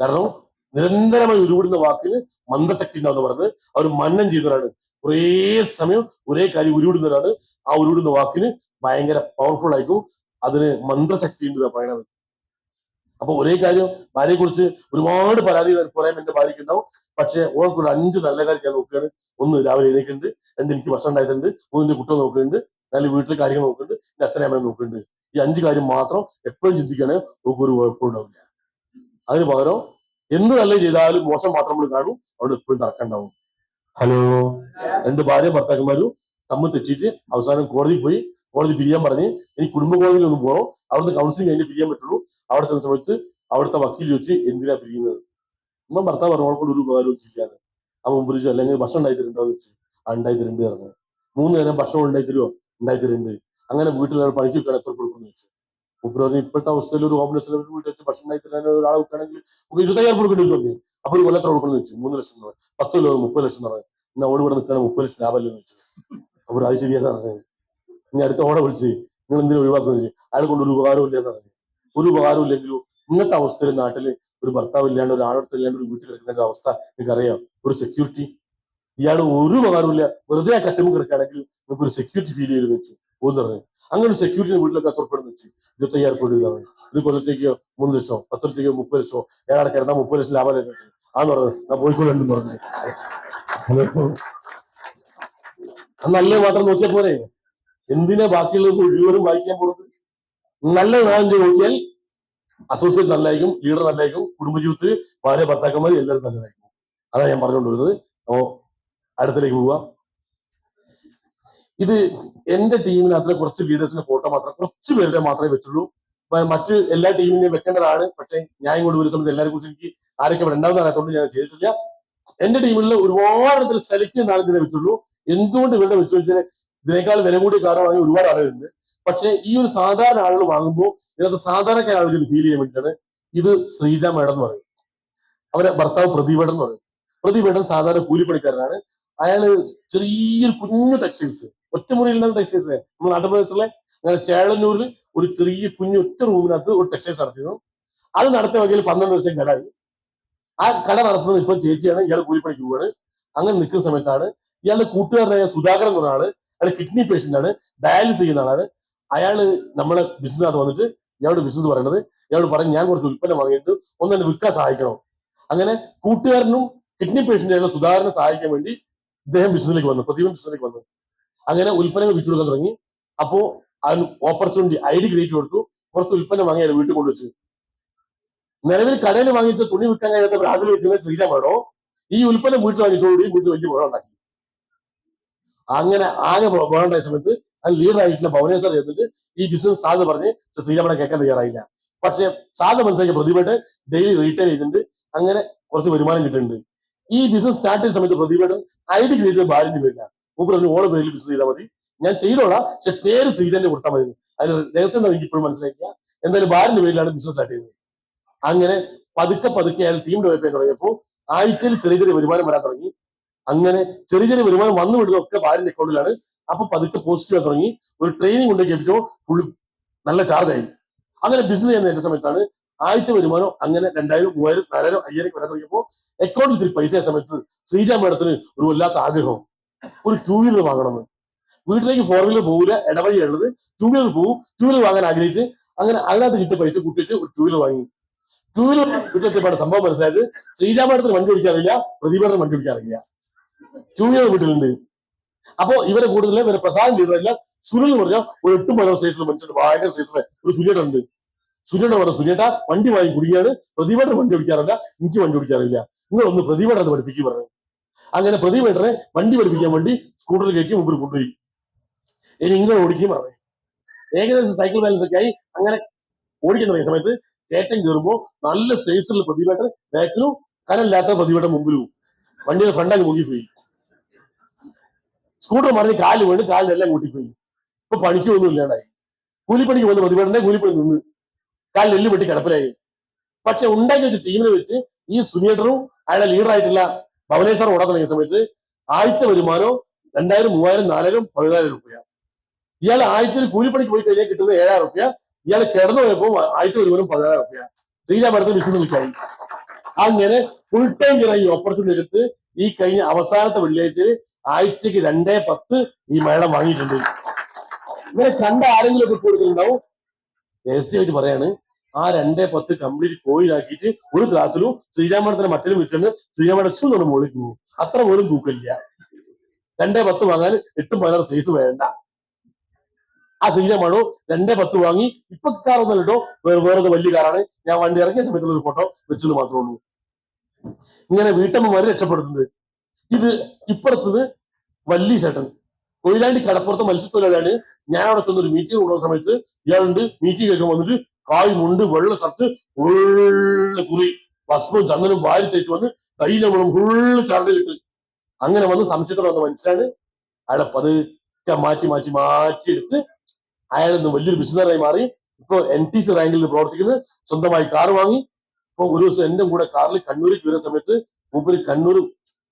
കാരണം നിരന്തരമായി ഉരുവിടുന്ന വാക്കിന് മന്ത്രശക്തി ഉണ്ടാവുന്ന പറഞ്ഞത് അവർ മന്നം ചെയ്യുന്നവരാണ്. കുറേ സമയം ഒരേ കാര്യം ഉരുവിടുന്നവരാണ്. ആ ഉരുവിടുന്ന വാക്കിന് ഭയങ്കര പവർഫുൾ ആയിരിക്കും. അതിന് മന്ത്രശക്തി ഉണ്ട് പറയണത്. അപ്പൊ ഒരേ കാര്യം, ഭാര്യയെ കുറിച്ച് ഒരുപാട് പരാതി പറയാൻ എന്റെ ഭാര്യയ്ക്ക് ഉണ്ടാവും. പക്ഷെ ഓർക്കൊരു 5 നല്ല കാര്യം ഞാൻ നോക്കുകയാണ്. 1, രാവിലെ എഴുന്നേക്കുന്നുണ്ട്. 2, എനിക്ക് ഭക്ഷണം ഉണ്ടായിട്ടുണ്ട്. 3, എന്റെ കുട്ടികൾ നോക്കുന്നുണ്ട്. 4, വീട്ടിലെ കാര്യങ്ങൾ നോക്കുന്നുണ്ട്. എന്റെ അച്ഛനെ അമ്മയെ നോക്കുന്നുണ്ട്. ഈ 5 കാര്യം മാത്രം എപ്പോഴും ചിന്തിക്കുകയാണെങ്കിൽ നമുക്ക് ഒരു കുഴപ്പമുണ്ടാവില്ല. അതിന് പകരം എന്ത് നല്ല ചെയ്താലും മോശം മാത്രം നമ്മൾ കാണും. അവിടെ എപ്പോഴും തർക്കമുണ്ടാവും. ഹലോ, 2 ഭാര്യ ഭർത്താക്കന്മാരും തമ്മിൽ തെറ്റിയിട്ട് അവസാനം കോടതിയിൽ പോയി. കോടതി പിരിയാൻ പറഞ്ഞ് ഇനി കുടുംബ കോടതിയിൽ ഒന്ന് പോകണം. അവിടുന്ന് കൗൺസിലിംഗ് കഴിഞ്ഞ് പിരിയാൻ പറ്റുള്ളൂ. അവിടെ ചെന്ന സമയത്ത് അവിടുത്തെ വക്കീൽ ചോദിച്ച് എന്തിനാ പിരിയുന്നത്. നമ്മൾ ഭർത്താവ് പറഞ്ഞോളക്കൊണ്ട് ഒരു ഉപകാരവും ചെയ്യാതെ ആ മുമ്പ് ചോദിച്ചു, അല്ലെങ്കിൽ ഭക്ഷണം ഉണ്ടായി തരുന്നുണ്ടോ എന്ന് വെച്ചു. ആ ഉണ്ടായി തരുന്നുണ്ട് പറഞ്ഞു. 3 നേരം ഭക്ഷണം ഉണ്ടായി തരുമോ? ഉണ്ടായി തരുന്നുണ്ട്. അങ്ങനെ വീട്ടിൽ പണിക്ക് വെക്കാൻ എത്ര കൊടുക്കുന്നു ചോദിച്ചു. മുപ്പര് പറഞ്ഞു, ഇപ്പോഴത്തെ അവസ്ഥയിൽ ഒരു ഹോംലെസ് വീട്ടിൽ വെച്ച് ഭക്ഷണം ഉണ്ടായി തരാൻ ഒരാളെ വെക്കുകയാണെങ്കിൽ നമുക്ക് 25,000 കൊടുക്കേണ്ടി തോന്നി. അപ്പൊ ഒരു കൊല്ലത്ര കൊടുക്കുന്നു വെച്ചു. 3 ലക്ഷം രൂപ, 10 ലോ 30 ലക്ഷം എന്ന് പറഞ്ഞു. എന്നാ ഓട് ഇവിടെ നിൽക്കാൻ 30 ലക്ഷം ലാഭമല്ലോ എന്ന് വെച്ചു. അപ്പോൾ അത് ശരിയാന്ന് പറഞ്ഞത്. ഇനി അടുത്ത ഓടെ വിളിച്ച് നിങ്ങൾ എന്തിനും ഒഴിവാക്കുന്നു വെച്ചു. അയാളെ കൊണ്ട് ഒരു ഉപകാരവും ഇല്ലെന്ന് പറഞ്ഞു. ഒരു ഉപകാരവും ഇല്ലെങ്കിലും ഇന്നത്തെ അവസ്ഥയിൽ നാട്ടിൽ ഒരു ഭർത്താവ് ഇല്ലാണ്ട്, ഒരു ആളെടുത്തില്ലാണ്ട് ഒരു വീട്ടിൽ കിടക്കുന്ന അവസ്ഥ നിങ്ങൾക്ക് അറിയാം. ഒരു സെക്യൂരിറ്റി, ഇയാൾ ഒരു ഉപകാരമില്ല, വെറുതെ ആ കട്ടുമ്പോൾ കിടക്കുകയാണെങ്കിൽ നിങ്ങൾക്ക് ഒരു സെക്യൂരിറ്റി ഫീൽ ചെയ്ത് വെച്ചു പോകുന്നു പറഞ്ഞു. അങ്ങനെ ഒരു സെക്യൂരിറ്റി വീട്ടിലൊക്കെ എത്രപ്പെടുന്നു വെച്ചു. 25,000 രൂപ ഒരു കൊല്ലത്തേക്ക് 3 ലക്ഷം, 10 ലക്ഷത്തേക്ക് 30 ലക്ഷം. ഏതാണ് കിടന്നാൽ 30 ലക്ഷം ലാഭം വെച്ചു. ആന്ന് പറഞ്ഞു. ഞാൻ പോയിക്കൊണ്ടെന്ന് പറഞ്ഞു. നല്ല മാത്രം നോക്കിയാൽ പോരെ. എന്തിനാ ബാക്കിയുള്ളത് മുഴുവനും വായിക്കാൻ പോകുന്നത്? നല്ല നാലഞ്ച് നോക്കിയാൽ അസോസിയേറ്റ് നല്ലതായിരിക്കും, ലീഡർ നല്ലതായിരിക്കും, കുടുംബജീവിതത്തിൽ ഭാര്യ ഭർത്താക്കന്മാർ എല്ലാവരും നല്ലതായിരിക്കും. അതാണ് ഞാൻ പറഞ്ഞുകൊണ്ടിരുന്നത്. അപ്പോ അടുത്തേക്ക് പോവുക. ഇത് എന്റെ ടീമിനകത്ത് കുറച്ച് ലീഡേഴ്സിന്റെ ഫോട്ടോ മാത്രം, കുറച്ച് പേരുടെ മാത്രമേ വെച്ചുള്ളൂ. മറ്റ് എല്ലാ ടീമിനെയും വെക്കേണ്ടതാണ്. പക്ഷെ ഞാൻ ഇങ്ങോട്ട് ഒരു സമയത്ത് എല്ലാവരെ കുറിച്ച് എനിക്ക് ആരൊക്കെ ഇവിടെ ഉണ്ടാവുന്നതുകൊണ്ട് ഞാൻ ചെയ്തിട്ടില്ല. എന്റെ ടീമിൽ ഒരുപാട് സെലക്ട് ചെയ്യുന്ന ആളുകളെ വെച്ചുള്ളൂ. എന്തുകൊണ്ട് ഇവരുടെ വെച്ചു വെച്ചാൽ ഇതിനേക്കാൾ വില കൂടിയ കാർ വാങ്ങി ഒരുപാട് ആളുകളുണ്ട്. പക്ഷെ ഈ ഒരു സാധാരണ ആളുകൾ വാങ്ങുമ്പോൾ ഇതിനകത്ത് സാധാരണക്കാര ആളുകൾ ഫീൽ ചെയ്യാൻ വേണ്ടിയിട്ടാണ്. ഇത് ശ്രീജ മേഡം എന്ന് പറയും, അവരെ ഭർത്താവ് പ്രദീപേടൻ എന്ന് പറയും. പ്രദീപേടൻ സാധാരണ കൂലിപ്പണിക്കാരനാണ്. അയാള് ചെറിയൊരു കുഞ്ഞു ടെക്സ്റ്റൈൽസ്, ഒറ്റമുറിയിൽ ടെക്സ്റ്റൈൽസ് നമ്മൾ ആന്ധ്രാപ്രദേശിലെ ചേളന്നൂരിൽ ഒരു ചെറിയ കുഞ്ഞു ഒറ്റ റൂമിനകത്ത് ഒരു ടെക്സ്റ്റൈൽസ് നടത്തിയിരുന്നു. അത് നടത്തിയ വകയിൽ 12 വർഷം കടായി. ആ കട നടത്തുന്നത് ഇപ്പൊ ചേച്ചിയാണ്. ഇയാൾ കൂലിപ്പണിക്ക് പോവാണ്. അങ്ങനെ നിൽക്കുന്ന സമയത്താണ് ഇയാളുടെ കൂട്ടുകാരനായ സുധാകരൻ എന്ന ആള്, അയാൾ കിഡ്നി പേഷ്യന്റ് ആണ്, ഡയാലിസിസ് ചെയ്യുന്ന ആളാണ്. അയാള് നമ്മളെ ബിസിനസ് വന്നിട്ട് ഇയാളുടെ ബിസിനസ് പറയുന്നത്, ഇയാളോട് പറഞ്ഞ് ഞാൻ കുറച്ച് ഉൽപ്പന്നം വാങ്ങിയിട്ട് ഒന്ന് എന്നെ വിൽക്കാൻ സഹായിക്കണം. അങ്ങനെ കൂട്ടുകാരനും കിഡ്നി പേഷ്യന്റായുള്ള സുധാകരനെ സഹായിക്കാൻ വേണ്ടി ഇദ്ദേഹം ബിസിനസ്സിലേക്ക് വന്നു, പ്രദീപൻ ബിസിനസ്സിലേക്ക് വന്നു. അങ്ങനെ ഉൽപ്പന്നങ്ങൾ വിറ്റു കൊടുക്കാൻ തുടങ്ങി. അപ്പോ അതിന് ഓപ്പർച്യൂണിറ്റി ID ക്രിയേറ്റ് കൊടുത്തു. കുറച്ച് ഉൽപ്പന്നം വാങ്ങി അയാൾ വീട്ടിൽ കൊണ്ടുവച്ചു. നിലവിൽ കടയിൽ വാങ്ങിച്ച തുണി വിൽക്കാൻ കഴിയാത്ത അതിൽ വെക്കുന്ന ശ്രീരാമാണോ ഈ ഉൽപ്പന്നം വീട്ടിൽ വാങ്ങിച്ചോടുകയും വീട്ടിൽ വലിയ ഗുണം ഉണ്ടാക്കി. അങ്ങനെ ആകെ ഗുണമുണ്ടായ സമയത്ത് അത് ലീഡർ ആയിട്ടുള്ള ഭുവനേശ്വർ ചെന്നിട്ട് ഈ ബിസിനസ് സാധ്യത പറഞ്ഞ് ശ്രീരാമനെ കേൾക്കാൻ തയ്യാറായില്ല. പക്ഷെ സാധ്യത മനസ്സിലാക്കിയ പ്രതിഭയുടെ ഡെയിലി റീറ്റെയിൽ ചെയ്തിട്ടുണ്ട്. അങ്ങനെ കുറച്ച് വരുമാനം കിട്ടുന്നുണ്ട്. ഈ ബിസിനസ് സ്റ്റാർട്ട് ചെയ്ത സമയത്ത് പ്രതിഭയുടെ ID ക്രിയേറ്റ് ഭാര്യന്റെ പേരില്ല. മൂപ്പറിന് ഓളെ പേരിൽ ബിസിനസ് ചെയ്താൽ മതി, ഞാൻ ചെയ്തോളാം, പക്ഷെ പേര് ശ്രീധരന്റെ കൊടുത്താൽ മതി. അതിന് രഹസ്യം എനിക്ക് ഇപ്പോഴും മനസ്സിലാക്കിയ എന്തായാലും ഭാര്യന്റെ പേരിലാണ് ബിസിനസ് സ്റ്റാർട്ട് ചെയ്യുന്നത്. അങ്ങനെ പതുക്കെ പതുക്കെ അയാൾ ടീം ഡെവലപ്പ് ചെയ്യാൻ തുടങ്ങിയപ്പോൾ ആഴ്ചയിൽ ചെറിയ ചെറിയ വരുമാനം വരാൻ തുടങ്ങി. അങ്ങനെ ചെറിയ ചെറിയ വരുമാനം വന്നു വിടുന്നതൊക്കെ ഭാര്യന്റെ അക്കൗണ്ടിലാണ്. അപ്പൊ പതുക്കെ പോസിറ്റീവ് തുടങ്ങി. ഒരു ട്രെയിനിങ് കൊണ്ടേക്ക് എത്തിച്ചോ ഫുൾ നല്ല ചാർജ് ആയി. അങ്ങനെ ബിസിനസ് ചെയ്യുന്ന സമയത്താണ് ആഴ്ച വരുമാനം അങ്ങനെ 2000, 3000, 4000, 5000 വരാൻ തുടങ്ങിയപ്പോൾ അക്കൗണ്ടിൽ ഇത്തിരി പൈസ സമയത്ത് ശ്രീജ മേഡത്തിന് ഒരു വല്ലാത്ത ആഗ്രഹം, ഒരു 2 വീലർ വാങ്ങണമെന്ന്. വീട്ടിലേക്ക് 4 വീലർ പോകില്ല, ഇടവഴിയുള്ളത് 2 വീലർ പോകും. 2 വീലർ വാങ്ങാൻ ആഗ്രഹിച്ച് അങ്ങനെ അതിനകത്ത് കിട്ടിയ പൈസ കൂട്ടിച്ച് ഒരു 2 വീലർ വാങ്ങി. 2 വീലർ വീട്ടിലെത്തിയപ്പോൾ സംഭവം മനസ്സിലായത് ശ്രീജ മേഡത്തിന് വണ്ടി ഓടിക്കാറില്ല, പ്രദീപേട്ടന് വണ്ടി ഓടിക്കാറില്ല. 2 വീലർ വീട്ടിലുണ്ട്. അപ്പോ ഇവരെ കൂടുതൽ ഇവരെ പ്രധാന ലീഡറല്ല സുനിൽ എന്ന് പറഞ്ഞാൽ ഒരു 8 സൈസിൽ മനുഷ്യർ ഭയങ്കര സൈസിലെ ഒരു സുനിയേട്ട ഉണ്ട്. സുനിയേട്ട പറഞ്ഞ സുനിയേട്ട വണ്ടി വാങ്ങി കുടിക്കുകയാണ്, പ്രദീപേട്ടൻ വണ്ടി ഓടിക്കാറില്ല, എനിക്ക് വണ്ടി ഓടിക്കാറില്ല, നിങ്ങളൊന്ന് പ്രദീപേട്ടനെ പഠിപ്പിക്കും പറഞ്ഞു. അങ്ങനെ പ്രദീപേട്ടനെ വണ്ടി പഠിപ്പിക്കാൻ വേണ്ടി സ്കൂട്ടറിൽ കയറ്റി മുമ്പിൽ കൊണ്ടുപോയി. ഇനി ഇങ്ങനെ ഓടിക്കും പറഞ്ഞു. ഏകദേശം സൈക്കിൾ ബാലൻസ് ഒക്കെ ആയി അങ്ങനെ ഓടിക്കാൻ തുടങ്ങിയ സമയത്ത് കയറ്റം കയറുമ്പോൾ നല്ല സൈസിലുള്ള പ്രദീപേട്ടൻ ബാക്കിലും കനല്ലാത്ത പ്രദീപേട്ടൻ മുമ്പിലും വണ്ടിയുടെ ഫ്രണ്ടാಗಿ മുങ്ങിപ്പോയി. സ്കൂട്ടർ മറിഞ്ഞ് കാല് വീണ് കാലിനെല്ലാം കൂട്ടിപ്പോയി. ഇപ്പൊ പണിക്കൊന്നും ഇല്ലാണ്ടായി. കൂലിപ്പണിക്ക് വന്ന് പ്രതിപേട്ടന്റെ കൂലിപ്പണി നിന്ന് കാലിൽ എല്ല് വെട്ടി കിടപ്പിലായി. പക്ഷെ ഉണ്ടാക്കി വെച്ച ടീമിനെ വെച്ച് ഈ സുനിയേട്ടറും അയാളെ ലീഡറായിട്ടുള്ള ഭവനേശ്വരം ഓടാൻ തുടങ്ങിയ സമയത്ത് ആഴ്ച വരുമാനം 2000, 3000, 4000, 10000 രൂപ. ഇയാൾ ആഴ്ചയിൽ കൂലിപ്പണിക്ക് പോയി കഴിഞ്ഞാൽ കിട്ടുന്ന 7000 രൂപ. ഇയാൾ കിടന്നു പോയപ്പോ ആഴ്ച വരുമാനം 10000 രൂപ. ശ്രീരാമടത്ത് ബിസിനസ് വിൽക്കായി. അങ്ങനെ ഫുൾ ടൈം ഈ ഓപ്പർച്യൂണിറ്റി എടുത്ത് ഈ കഴിഞ്ഞ അവസാനത്തെ വെള്ളിയാഴ്ച ആഴ്ചക്ക് 2.10 ഈ മേഡം വാങ്ങിയിട്ടുണ്ട്. ഇങ്ങനെ കണ്ട ആരെങ്കിലും ഒക്കെ കൊടുക്കുന്നുണ്ടാവും. രഹസ്യമായിട്ട് പറയാണ്, ആ 2.10 കംപ്ലീറ്റ് കോയിലാക്കിയിട്ട് ഒരു ക്ലാസ്സിലും ശ്രീരാമേടത്തിന്റെ മറ്റലും വെച്ചിട്ട് ശ്രീരാമേട അച്ഛനോട് മുകളിൽ പോകും. അത്ര പോലും തൂക്കില്ല. 2.10 വാങ്ങാൻ 8, 16 സൈസ് വേണ്ട. ആ ശ്രീരാമാണോ 2.10 വാങ്ങി. ഇപ്പൊ കാറൊന്നും കേട്ടോ, വേറെ വലിയ കാറാണ്. ഞാൻ വണ്ടി ഇറങ്ങിയ സമയത്തുള്ള ഒരു ഫോട്ടോ വെച്ചത് മാത്രമേ ഉള്ളൂ. ഇങ്ങനെ വീട്ടമ്മമാര് രക്ഷപ്പെടുത്തുന്നത്. ഇത് ഇപ്പുറത്തത് വല്ലി ചേട്ടൻ കൊയിലാണ്ടി കടപ്പുറത്ത് മത്സ്യത്തൊഴിലാളിയാണ്. ഞാൻ അവിടെ ചെന്ന് ഒരു മീറ്റിംഗ് കൂടുന്ന സമയത്ത് ഇയാളുണ്ട്. മീറ്റിംഗ് ഒക്കെ വന്നിട്ട് കായ് മുണ്ട് വെള്ള ഷർട്ട് ഫുള്ള് കുറി ഭസ്മവും ചന്ദനും വാരി തേച്ച് വന്ന് തൈലങ്ങളും ഫുള്ള് ചാർജിലിട്ട് അങ്ങനെ വന്ന് സംശയത്തോടെ വന്ന മനുഷ്യനാണ്. അയാളെ പതുക്കെ മാറ്റി എടുത്ത് അയാൾ ഇന്ന് വലിയൊരു ബിസിനസ്സായി മാറി. ഇപ്പൊ NTC റാങ്കിൽ പ്രവർത്തിക്കുന്നത്, സ്വന്തമായി കാർ വാങ്ങി. ഇപ്പൊ ഒരു ദിവസം എന്റെ കൂടെ കാറിൽ കണ്ണൂരിലേക്ക് വരുന്ന സമയത്ത് മൂപ്പര് കണ്ണൂർ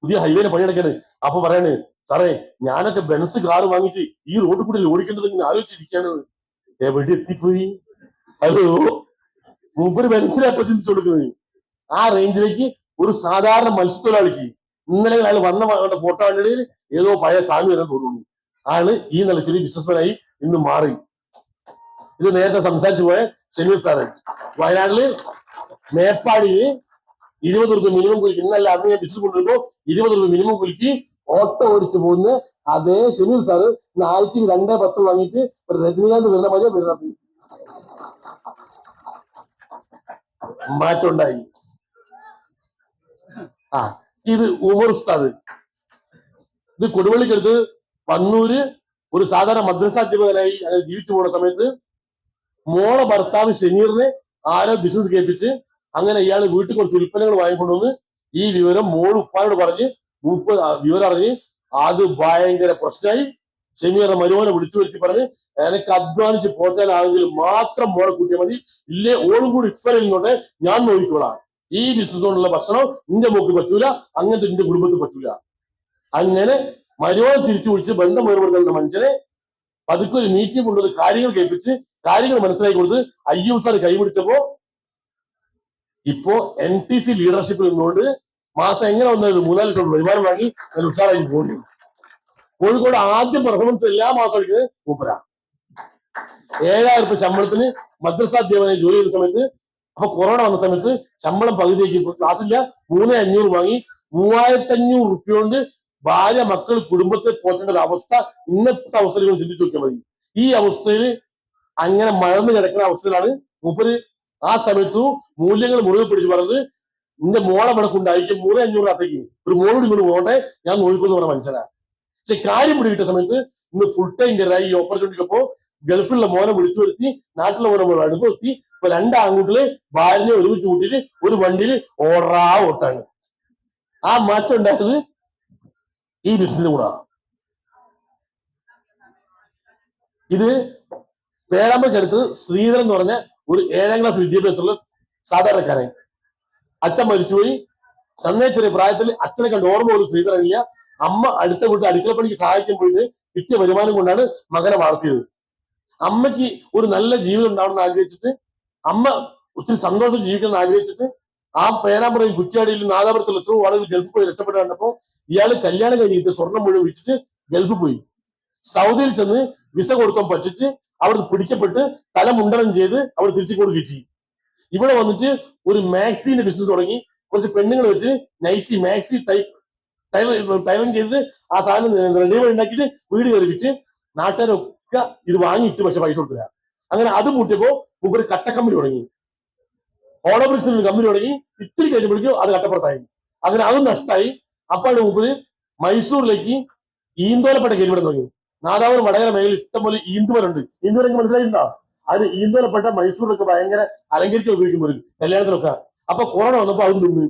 പുതിയ ഹൈവേനെ പണിയെടുക്കാണ്. അപ്പൊ പറയാണ്, സാറേ ഞാനൊക്കെ ബെൻസ് കാർ വാങ്ങിയിട്ട് ഈ റോഡ് കൂടി ഓടിക്കേണ്ടത് ഇങ്ങനെ ആലോചിച്ചിരിക്കുകയാണ്. എവിടെ എത്തിപ്പോയി? ഹലോ, മൂപ്പര് ബെൻസിലപ്പൊ ചിന്തിച്ചു കൊടുക്കുന്നത്. ആ റേഞ്ചിലേക്ക് ഒരു സാധാരണ മത്സ്യത്തൊഴിലാളിക്ക് ഇന്നലെ അയാൾ വന്ന ഫോട്ടോ കണ്ടിട്ട് ഏതോ പഴയ സാമി വരാൻ തോന്നുന്നു. ആണ് ഈ നിലയ്ക്കൊരു ബിസിനസ്മാനായി ഇന്ന് മാറി. ഇത് നേരത്തെ സംസാരിച്ചു പോയ ഷമീർ സാറ് വയനാട്ടില് മേപ്പാടിയില് 20 രൂപ മിനിമം കുലിക്ക്, ഇന്നല്ല അന്ന് ഞാൻ ബിസിനസ് കൊണ്ടുവരുമ്പോ 20 രൂപ മിനിമം കുലിക്ക് ഓട്ടോ ഓടിച്ചു പോകുന്ന അതേ ഷമീർ സാറ് ആഴ്ചക്ക് 2.10 വാങ്ങിയിട്ട് ഒരു രജനീകാന്ത് വരുന്ന മതി വരുന്നത്. മാറ്റം ഉണ്ടായി. ആ ഇത് ഉമർ ഉസ്താദ്, ഇത് കൊടുവള്ളിക്കടുത്ത് പന്നൂര് ഒരു സാധാരണ മദ്രസാധ്യാപകനായി അങ്ങനെ ജീവിച്ചു പോണ സമയത്ത് മോളെ ഭർത്താവ് ഷമീറിനെ ആരോ ബിസിനസ് കേൾപ്പിച്ച് അങ്ങനെ ഇയാൾ വീട്ടിൽ കുറച്ച് ഉൽപ്പന്നങ്ങൾ വാങ്ങിക്കൊണ്ടുവന്ന് ഈ വിവരം മോൾ ഉപ്പായോട് പറഞ്ഞ് മൂപ്പ് വിവരം അറിഞ്ഞ് അത് ഭയങ്കര പ്രശ്നമായി. ഷമീറിനെ മരുമോനെ വിളിച്ചു വരുത്തി പറഞ്ഞ് എനിക്ക് അധ്വാനിച്ച് പോറ്റാനാണെങ്കിൽ മാത്രം മോളെ കൂട്ടിയാൽ മതി, ഇല്ലേ ഓളും കൂടി ഇപ്പറയുന്നോണ്ട് ഞാൻ നോക്കിക്കോളാം. ഈ ബിസിനസ് കൊണ്ടുള്ള ഭക്ഷണം നിന്റെ മോക്ക് പറ്റൂല, അങ്ങനത്തെ നിന്റെ കുടുംബത്തിൽ പറ്റൂല. അങ്ങനെ മരുമോനെ തിരിച്ചു വിളിച്ച് ബന്ധം വേർപെടുന്ന മനുഷ്യനെ പതുക്കെ ഒരു മീറ്റിംഗ് കൊണ്ടുവന്ന് കാര്യങ്ങൾ കേൾപ്പിച്ച് കാര്യങ്ങൾ മനസ്സിലാക്കി കൊടുത്ത് IUSR കൈപിടിച്ചപ്പോ ഇപ്പോ NTC ലീഡർഷിപ്പിൽ നിന്നുകൊണ്ട് മാസം എങ്ങനെ വന്നത് 3-4 ലക്ഷം വരുമാനം വാങ്ങി നല്ല ഉഷാറായി പോകുന്നു. കോഴിക്കോട് ആദ്യം പെർഫോമൻസ് എല്ലാ മാസം എടുക്കുന്നത് മൂപ്പര. 7,000 രൂപ ശമ്പളത്തിന് മദ്രസാധ്യാപകനെ ജോലി ചെയ്യുന്ന സമയത്ത്, അപ്പൊ കൊറോണ വന്ന സമയത്ത് ശമ്പളം പകുതിയേക്ക് ക്ലാസ്സില്ല 3,500 വാങ്ങി 3,500 രൂപ കൊണ്ട് ഭാര്യ മക്കൾ കുടുംബത്തെ പോറ്റേണ്ട ഒരു അവസ്ഥ ഇന്നത്തെ അവസരങ്ങൾ ചിന്തിച്ചു നോക്കിയാൽ മതി. ഈ അവസ്ഥയിൽ അങ്ങനെ മഴന്ന് കിടക്കുന്ന അവസ്ഥയിലാണ് മൂപ്പര് ആ സമയത്തു മൂല്യങ്ങൾ മുറുകെ പിടിച്ച് പറഞ്ഞത് നിന്റെ മോളെ ഇവിടെ കൊണ്ടായിരിക്കും 3,500 അത്തേക്ക് ഒരു മോളോട് ഇങ്ങോട്ട് പോകട്ടെ ഞാൻ നോക്കിക്കൊന്ന് പറഞ്ഞ മനുഷ്യനാണ്. പക്ഷെ കാര്യം പിടികിട്ട സമയത്ത് ഇന്ന് ഫുൾ ടൈം കയറായി. ഈ ഓപ്പർച്യൂണിറ്റിക്കൊപ്പോ ഗൾഫിലുള്ള മോനെ വിളിച്ചു വരുത്തി നാട്ടിലെ മോനെ അടുത്ത് എത്തി. ഇപ്പൊ 2 ആൺകുട്ടികള് ഭാര്യനെ ഒരുമിച്ച് കൂട്ടിയിട്ട് ഒരു വണ്ടിയിൽ ഓട്ടാണ്. ആ മാറ്റം ഉണ്ടായത് ഈ ബിസിനസിന് കൂടാ. ഇത് പേരാമ്പക്കടുത്ത് ശ്രീധരൻ എന്ന് പറഞ്ഞ ഒരു 7ാം ക്ലാസ് വിദ്യാഭ്യാസമുള്ള സാധാരണക്കാരൻ. അച്ഛൻ മരിച്ചുപോയി. നന്നേ ചെറിയ പ്രായത്തിൽ അച്ഛനെ കണ്ട് ഓർമ്മ പോലും ശ്രീധരനില്ല. അമ്മ അടുത്ത വീട്ടിൽ അടുക്കളപ്പണിക്ക് സഹായിക്കാൻ പോയിട്ട് കിട്ടിയ വരുമാനം കൊണ്ടാണ് മകനെ വളർത്തിയത്. അമ്മയ്ക്ക് ഒരു നല്ല ജീവിതം ഉണ്ടാവണമെന്ന് ആഗ്രഹിച്ചിട്ട്, അമ്മ ഒത്തിരി സന്തോഷം ജീവിക്കണം ആഗ്രഹിച്ചിട്ട് ആ പേരാമ്പ്രയും കുറ്റ്യാടിയിൽ നാദാപുരത്തിൽ എത്രയോ ആളുകൾ ഗൾഫിൽ പോയി രക്ഷപ്പെട്ട് കണ്ടപ്പോ ഇയാള് കല്യാണം കഴിഞ്ഞിട്ട് സ്വർണം മുഴുവൻ വിറ്റിട്ട് ഗൾഫിൽ പോയി. സൗദിയിൽ ചെന്ന് വിസ കൊടുക്കാൻ പറ്റിച്ച് അവിടെ പിടിക്കപ്പെട്ട് തല മുണ്ടനം ചെയ്ത് അവിടെ തിരിച്ചിങ്ങോട്ട് കയറ്റി. ഇവിടെ വന്നിട്ട് ഒരു മാക്സിന്റെ ബിസിനസ് തുടങ്ങി. കുറച്ച് പെണ്ണുങ്ങൾ വെച്ച് നൈറ്റി മാക്സി ടൈലറിങ് ചെയ്ത് ആ സാധനം റെഡിമെയ്ഡ് ഉണ്ടാക്കിയിട്ട് വീട് കയറിപ്പിച്ച് നാട്ടുകാരൊക്കെ ഇത് വാങ്ങിയിട്ട് പക്ഷെ പൈസ കൊടുക്കില്ല. അങ്ങനെ അത് കൂട്ടിയപ്പോ മുമ്പ് ഒരു കട്ട കമ്പനി തുടങ്ങി. ഓളോബ്രിക്സിൽ ഒരു കമ്പനി തുടങ്ങി. ഇത്തിരി കഴിഞ്ഞപ്പോഴേക്കും അത് കട്ടപ്പുറത്തായി. അങ്ങനെ അതും നഷ്ടമായി. അപ്പാണ് മുമ്പ് മൈസൂരിലേക്ക് ഈന്തോലപ്പെട്ട കയറിവിടാൻ തുടങ്ങി. നാദാപുരം വടകര മേഖലയിൽ ഇഷ്ടംപോലെ ഈന്തുമരുണ്ട്. ഈന്തുമരൊക്കെ മനസ്സിലായിട്ടുണ്ടോ? അത് ഈന്തോലപ്പെട്ട മൈസൂരിലൊക്കെ ഭയങ്കര അലങ്കരിക്കാൻ ഉപയോഗിക്കുമ്പോൾ കല്യാണത്തിലൊക്കെ. അപ്പൊ കൊറോണ വന്നപ്പോ അത് നിന്ന്.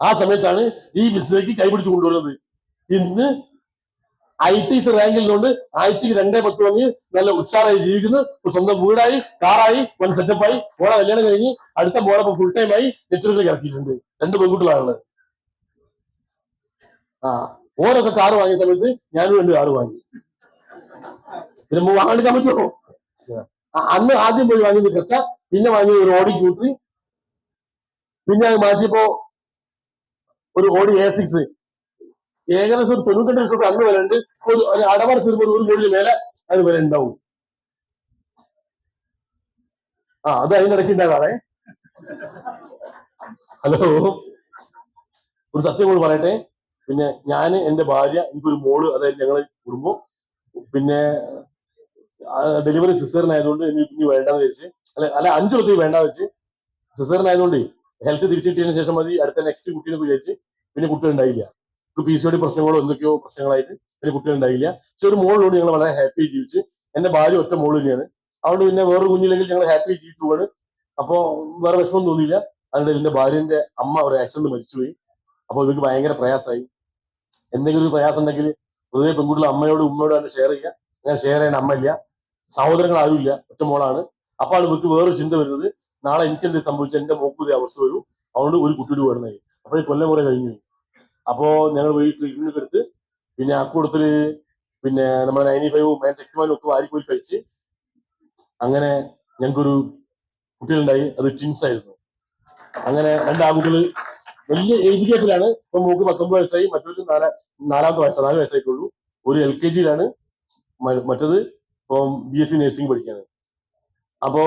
ആ സമയത്താണ് ഈ ബിസിനസ്സിലേക്ക് കൈപിടിച്ച് കൊണ്ടുവരുന്നത്. ഇന്ന് ITC റാങ്കിലുകൊണ്ട് ആഴ്ചക്ക് 2-10 വാങ്ങി നല്ല ഉത്സാഹമായി ജീവിക്കുന്നു. സ്വന്തം വീടായി, കാറായി, വൻ സെറ്റപ്പായി. മോളെ കല്യാണം കഴിഞ്ഞ് അടുത്ത മോളെ ഫുൾ ടൈം ആയി നെറ്റ്വർക്കിലേക്ക് ഇറക്കിയിട്ടുണ്ട്. 2 പെൺകുട്ടികളാണുള്ളത്. ആ ഓരൊക്കെ കാറ് വാങ്ങിയ സമയത്ത് ഞാനും 2 കാറ് വാങ്ങി. പിന്നെ വാങ്ങിക്കാൻ പറ്റുമോ? അന്ന് ആദ്യം പോയി വാങ്ങിയത് കച്ച, പിന്നെ വാങ്ങിയത് ഒരു ഓടി ക്യൂട്ടറി, പിന്നെ അത് മാറ്റിയപ്പോ ഒരു ഓടി A6. ഏകദേശം ഒരു 92 ലക്ഷം അന്ന് വില ഉണ്ട്. ഒരു അടമറിച്ച് വരുമ്പോൾ 1 കോടി മേലെ അത് വില ഉണ്ടാവും. അത് അതിനിടയ്ക്ക് ഉണ്ടാകാതെ. ഹലോ, ഒരു സത്യം കൂടി പറയട്ടെ. പിന്നെ ഞാൻ, എന്റെ ഭാര്യ, എനിക്കൊരു മോള്, അതായത് ഞങ്ങള് കുടുംബം. പിന്നെ ഡെലിവറി സിസേറിനായതുകൊണ്ട് എനിക്ക് കുഞ്ഞ് വേണ്ടാന്ന് വെച്ച്, അല്ല 5 വർഷത്തേക്ക് വേണ്ടാന്ന് വെച്ച്. സിസേറിനായതുകൊണ്ട് ഹെൽത്ത് തിരിച്ചിട്ടതിന് ശേഷം മതി അടുത്ത നെക്സ്റ്റ് കുട്ടീനെ വിചാരിച്ച് പിന്നെ കുട്ടികൾ ഉണ്ടായില്ല. PCOD പ്രശ്നങ്ങളോ എന്തൊക്കെയോ പ്രശ്നങ്ങളായിട്ട് പിന്നെ കുട്ടികൾ ഉണ്ടായില്ല. പക്ഷെ ഒരു മോളിനോട് ഞങ്ങൾ വളരെ ഹാപ്പി ജീവിച്ച്. എന്റെ ഭാര്യ ഒറ്റ മോള് തന്നെയാണ്. അതുകൊണ്ട് പിന്നെ വേറൊരു കുഞ്ഞില്ലെങ്കിൽ ഞങ്ങൾ ഹാപ്പി ജീവിച്ചു പോവാണ്. അപ്പോ വേറെ വിഷമം തോന്നിയില്ല. അതുകൊണ്ട് എന്റെ ഭാര്യന്റെ അമ്മ ഒരു ആക്സിഡന്റ് മരിച്ചുപോയി. അപ്പൊ ഇവർക്ക് ഭയങ്കര പ്രയാസമായി. എന്തെങ്കിലും ഒരു പ്രയാസം ഉണ്ടെങ്കിൽ പൊതുവെ പെൺകുട്ടികൾ അമ്മയോട് ഉമ്മയോട് ഷെയർ ചെയ്യുക. അങ്ങനെ ഷെയർ ചെയ്യാൻ അമ്മയില്ല, സഹോദരങ്ങൾ ആരുമില്ല, ഒറ്റ മോളാണ്. അപ്പോൾ ഇവർക്ക് വേറൊരു ചിന്ത വരുന്നത്, നാളെ എനിക്ക് എന്ത് സംഭവിച്ചാൽ എന്റെ മോക്ക് ഇതേ അവസ്ഥ വരും, അതുകൊണ്ട് ഒരു കുട്ടിയോട് വേണമെന്നായി. അപ്പോൾ ഈ കൊല്ലം കുറെ കഴിഞ്ഞു. അപ്പോ ഞങ്ങൾ പോയി ട്രീറ്റ്മെന്റ് എടുത്ത് പിന്നെ അക്കൂടത്തില് പിന്നെ നമ്മുടെ 95 മാൻസെക്ടിമാനും ഒക്കെ വാരിപ്പോയി കഴിച്ച് അങ്ങനെ ഞങ്ങൾക്കൊരു കുട്ടികളുണ്ടായി. അത് ട്വിൻസ് ആയിരുന്നു. അങ്ങനെ 2 ആൺകുട്ടികൾ വലിയ ഏജ് ഗ്യാപ്പിലാണ്. ഇപ്പൊ മോക്ക് 19 വയസ്സായി, മറ്റൊരു 4 വയസ്സായിട്ടുള്ളൂ. ഒരു LKG-യിലാണ്, മറ്റത് ഇപ്പം BSc നഴ്സിംഗ് പഠിക്കാണ്. അപ്പോ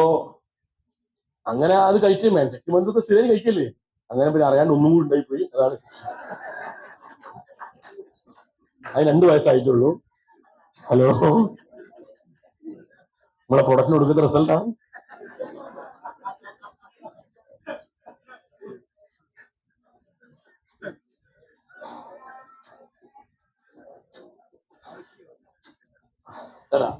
അങ്ങനെ അത് കഴിച്ച് മാൻസെക്ടിമൊക്കെ സ്ഥിരം കഴിക്കല്ലേ. അങ്ങനെ പിന്നെ അറിയാണ്ട് ഒന്നും കൂടി ഉണ്ടായിപ്പോയി. അതാണ് അതിന് 2 വയസ്സായിട്ടുള്ളൂ. ഹലോ, നമ്മളെ പ്രൊഡക്റ്റിന് കൊടുക്കുന്ന റിസൾട്ടാണ്. തരാം.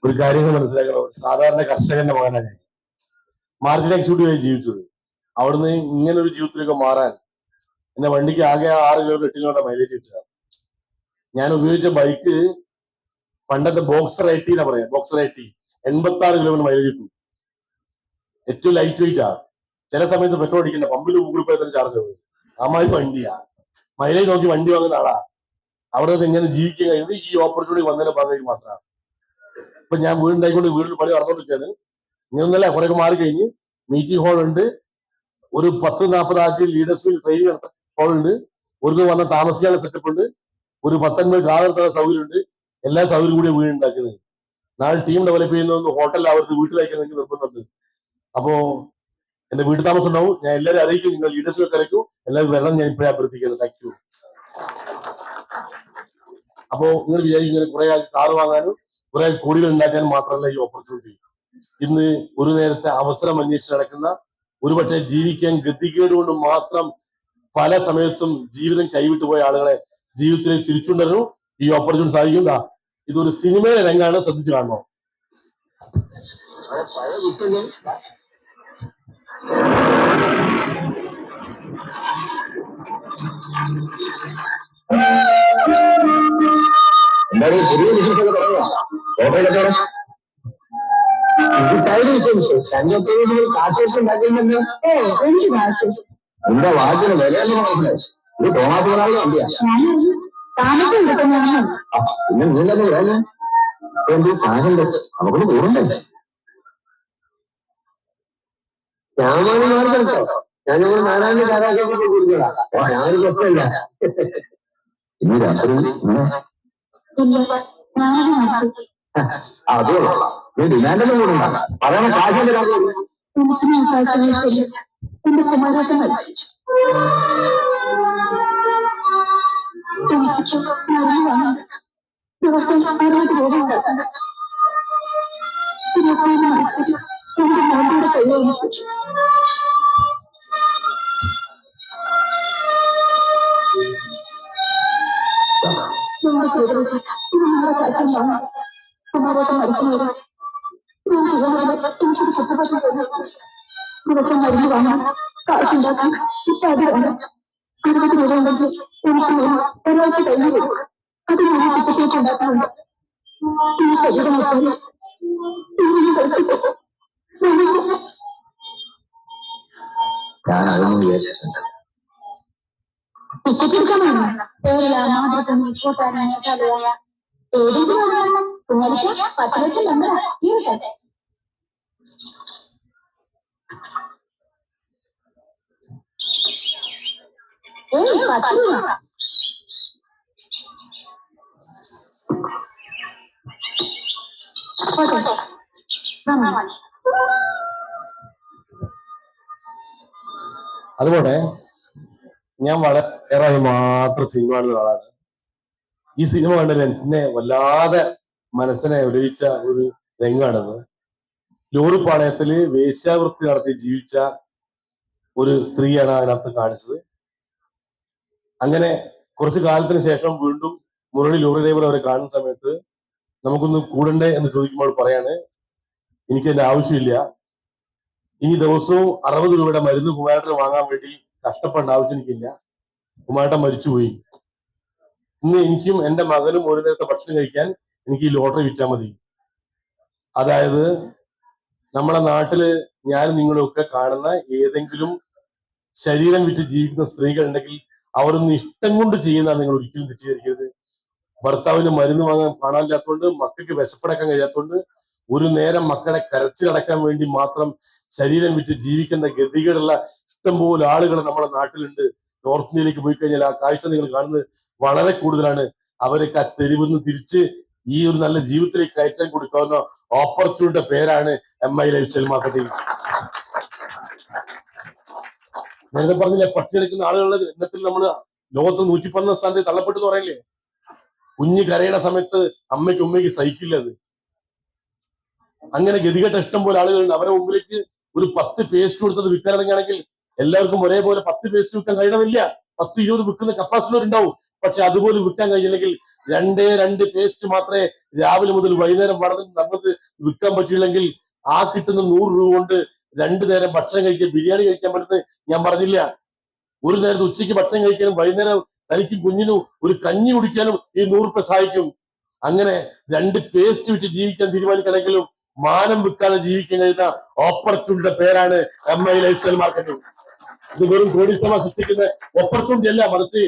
ഒരു കാര്യങ്ങൾ മനസ്സിലാക്കണം. സാധാരണ കർഷകന്റെ മകനാണ് ഞാൻ. മാർക്കറ്റ് എക്സിക്യൂട്ടീവായി ജീവിച്ചത്. അവിടുന്ന് ഇങ്ങനെ ഒരു ജീവിതത്തിലേക്ക് മാറാൻ എന്റെ വണ്ടിക്ക് ആകെ 6 കിലോമീറ്റർ 8 കിലോമീറ്റർ മൈലേജ് കിട്ടുക. ഞാൻ ഉപയോഗിച്ച ബൈക്ക് പണ്ടത്തെ ബോക്സർ 80 എന്നാ പറയാം. ബോക്സർ 80 86 കിലോമീറ്റർ മൈലേജ് കിട്ടും. ഏറ്റവും ലൈറ്റ് വെയിറ്റ് ആ. ചില സമയത്ത് പെട്രോൾ അടിക്കണ്ട, പമ്പിൽ ഗൂഗിൾ പേ തന്നെ ചാർജ് ആവും. അമ്മായി വണ്ടിയാ. മൈലേജ് നോക്കി വണ്ടി വാങ്ങുന്ന ആളാ. അവിടെ എങ്ങനെ ജീവിക്കാൻ കഴിയുന്നത് ഈ ഓപ്പർച്യൂണിറ്റി വന്നതിന്റെ ഭാഗമായി മാത്രമാണ്. ഇപ്പൊ ഞാൻ വീടുണ്ടായിക്കൊണ്ട് വീട്ടിൽ പണി നടന്നുകൊണ്ടിരിക്കുകയാണ്. ഇങ്ങനൊന്നല്ല, കുറെയൊക്കെ മാറി കഴിഞ്ഞ് മീറ്റിംഗ് ഹാൾ ഉണ്ട്, ഒരു 10-40 ആൾക്ക് ലീഡേഴ്സ് ട്രെയിനിങ് നടത്താൻ ഹാൾ ഉണ്ട്, ഒരു വന്ന താമസിക്കാനുള്ള സെറ്റപ്പ് ഉണ്ട്, ഒരു 19 കാർ നിർത്താൻ സൗകര്യം ഉണ്ട്. എല്ലാ സൗകര്യം കൂടി വീട് ഉണ്ടാക്കുന്നത്. നാളെ ടീം ഡെവലപ്പ് ചെയ്യുന്ന ഹോട്ടലിൽ അവർക്ക് വീട്ടിലേക്ക് എനിക്ക് നിർബന്ധമുണ്ട്. അപ്പോ എന്റെ വീട്ടു താമസം ഉണ്ടാവും. ഞാൻ എല്ലാവരും അറിയിക്കും, നിങ്ങൾ ലീഡേഴ്സിനൊക്കെ അറിയിക്കും. എല്ലാവരും വരണം, ഞാൻ ഇപ്പോഴേ അഭ്യർത്ഥിക്കുന്നത്. Thank you. അപ്പോ നിങ്ങൾ വിചാരിക്കുന്നത് കുറെ കാർ വാങ്ങാനും കുറെ കോടികൾ ഉണ്ടാക്കാനും മാത്രമല്ല ഈ ഓപ്പർച്യൂണിറ്റി. ഇന്ന് ഒരു നേരത്തെ അവസരം അന്വേഷിച്ച് നടക്കുന്ന, ഒരുപക്ഷെ ജീവിക്കാൻ ഗതികേട് കൊണ്ട് മാത്രം പല സമയത്തും ജീവിതം കൈവിട്ടു പോയ ആളുകളെ ജീവിതത്തിലേക്ക് തിരിച്ചുകൊണ്ടുവരുന്നു ഈ ഓപ്പർച്യൂണിറ്റി സാധിക്കും. ഇതൊരു സിനിമയുടെ രംഗമാണ്, ശ്രദ്ധിച്ചു കാണണോ. എന്തായാലും പുതിയ ബിസിനസ് തുടങ്ങുക. കാശേഷം ഉണ്ടാക്കുന്നുണ്ട്. എന്റെ വാക്കിന് വിലയെന്ന് മനസ്സിലായി. ഇത് തോന്നാത്തവരാളും വണ്ടിയാ. പിന്നെ നീലൊന്നും വേണം. എന്ത് കാശുണ്ട്, നമുക്കൊന്ന് കൂടുണ്ടേ. രാമാനുമാർക്കോ ഞാനിവിടെ നാരായണ കാരാശേഷം കൊടുക്കുക. ഞാനൊരു പ്രശ്നമില്ല. ഇന്ന് രാത്രി അതോ നീ ഡിമാൻഡൊന്നും കൂടുണ്ട. അതാണ് കാശിന്റെ കാര്യം. ദിവസം മരുന്ന് വാങ്ങാൻ കാശുണ്ടാക്കാൻ ഇട്ടാടുണ്ട്. 60 രൂപ ഉണ്ടെങ്കിൽ എനിക്ക് ഒരാഴ്ച കഴിഞ്ഞു കൊടുക്കും. അത് ഞാൻ കുട്ടികൾക്ക് ഉണ്ടാക്കാറുണ്ട്. ഈ ശരീരം നോക്കിയാൽ ഞാൻ അതൊന്നും വിചാരിച്ചിട്ടുണ്ട്. ടിക്കറ്റ് എടുക്കാനാണ് കൂട്ടാനായ ഏതെങ്കിലും കുമാരിക്ക് 10 ലക്ഷം നമ്പറാ ഈ വിട്ടത്. ഏയ് 10 രൂപ. അതുപോലെ ഞാൻ വളരെ മാത്രം സിനിമ കാണുന്ന ആളാണ്. ഈ സിനിമ കണ്ടത് എന്നെ വല്ലാതെ മനസ്സിനെ ഉലയിച്ച ഒരു രംഗാണത്. ലോറിപ്പാളയത്തില് വേശ്യാവൃത്തി നടത്തി ജീവിച്ച ഒരു സ്ത്രീയാണ് അതിനകത്ത് കാണിച്ചത്. അങ്ങനെ കുറച്ചു കാലത്തിന് ശേഷം വീണ്ടും മുരളി ലോറി ഡ്രൈവർ അവരെ കാണുന്ന സമയത്ത് നമുക്കൊന്ന് കൂടണ്ടേ എന്ന് ചോദിക്കുമ്പോൾ പറയാണ്, എനിക്ക് എന്റെ ആവശ്യമില്ല. ഇനി ദിവസവും 60 രൂപയുടെ മരുന്ന് കുമാരേട്ടന് വാങ്ങാൻ വേണ്ടി കഷ്ടപ്പെടേണ്ട ആവശ്യം എനിക്കില്ല. കുമാരേട്ടൻ മരിച്ചുപോയി. ഇന്ന് എനിക്കും എന്റെ മകനും ഒരു നേരത്തെ ഭക്ഷണം കഴിക്കാൻ എനിക്ക് ഈ ലോട്ടറി വിറ്റാൽ മതി. അതായത് നമ്മുടെ നാട്ടില് ഞാൻ നിങ്ങളൊക്കെ കാണുന്ന ഏതെങ്കിലും ശരീരം വിറ്റ് ജീവിക്കുന്ന സ്ത്രീകൾ ഉണ്ടെങ്കിൽ അവരൊന്നും ഇഷ്ടം കൊണ്ട് ചെയ്യുന്നതാണ് നിങ്ങൾ ഒരിക്കലും തെറ്റിദ്ധരിക്കരുത്. ഭർത്താവിന് മരുന്ന് വാങ്ങാൻ പണമില്ലാത്തതുകൊണ്ട്, മക്കൾക്ക് വിശപ്പടക്കാൻ കഴിയാത്തതുകൊണ്ട്, ഒരു നേരം മക്കളെ കരച്ചിലടക്കാൻ വേണ്ടി മാത്രം ശരീരം വിറ്റ് ജീവിക്കേണ്ട ഗതികളുള്ള ഇഷ്ടംപോലെ ആളുകൾ നമ്മുടെ നാട്ടിലുണ്ട്. നോർത്ത് ഇന്ത്യയിലേക്ക് പോയി കഴിഞ്ഞാൽ ആ കാഴ്ച നിങ്ങൾ കാണുന്നത് വളരെ കൂടുതലാണ്. അവരൊക്കെ ആ തെരുവിൽ നിന്ന് തിരിച്ച് ഈ ഒരു നല്ല ജീവിതത്തിലേക്ക് കയറ്റാൻ കൊടുക്കാവുന്ന ഓപ്പർച്യൂണിറ്റിയുടെ പേരാണ് MI ലൈഫ് സ്റ്റൈൽ മാർക്കറ്റിംഗ്. നേരത്തെ പറഞ്ഞില്ലേ, പട്ടി എടുക്കുന്ന ആളുകളുടെ എണ്ണത്തിൽ നമ്മൾ ലോകത്ത് 111 സ്ഥാനത്ത് തള്ളപ്പെട്ടു എന്ന് പറയില്ലേ. കുഞ്ഞ് കരയുടെ സമയത്ത് ഉമ്മയ്ക്ക് സഹിക്കില്ല അത്. അങ്ങനെ ഗതികെട്ട ഇഷ്ടം പോലെ ആളുകളുണ്ട്. അവരെ മുമ്പിലേക്ക് ഒരു 10 പേസ്റ്റ് കൊടുത്തത് വിൽക്കാനിറങ്ങുകയാണെങ്കിൽ എല്ലാവർക്കും ഒരേപോലെ 10 പേസ്റ്റ് വിൽക്കാൻ കഴിയണമില്ല. 10-20 വിൽക്കുന്ന കപ്പാസിറ്റി ഉണ്ടാവും. പക്ഷെ അതുപോലെ വിൽക്കാൻ കഴിയില്ലെങ്കിൽ 2 പേസ്റ്റ് മാത്രമേ രാവിലെ മുതൽ വൈകുന്നേരം നമുക്ക് വിൽക്കാൻ പറ്റില്ലെങ്കിൽ ആ കിട്ടുന്ന 100 രൂപ കൊണ്ട് 2 നേരം ഭക്ഷണം കഴിക്കാൻ, ബിരിയാണി കഴിക്കാൻ പറ്റുന്നത് ഞാൻ പറഞ്ഞില്ല. ഒരു നേരത്തെ ഉച്ചയ്ക്ക് ഭക്ഷണം കഴിക്കാനും വൈകുന്നേരം തനിക്കും കുഞ്ഞിനും ഒരു കഞ്ഞി കുടിക്കാനും ഈ 100 രൂപ സഹായിക്കും. അങ്ങനെ 2 പേസ്റ്റ് വിറ്റ് ജീവിക്കാൻ തീരുമാനിക്കണമെങ്കിലും മാനം വിൽക്കാതെ ജീവിക്കാൻ കഴിയുന്ന ഓപ്പർച്യൂണിറ്റിയുടെ പേരാണ് MI ലൈഫ് സ്റ്റൈൽ മാർക്കറ്റിംഗ്. ഇത് വെറും കോടീശ്വരന്മാർ സൃഷ്ടിക്കുന്ന ഓപ്പർച്യൂണിറ്റി അല്ല, മറിച്ച്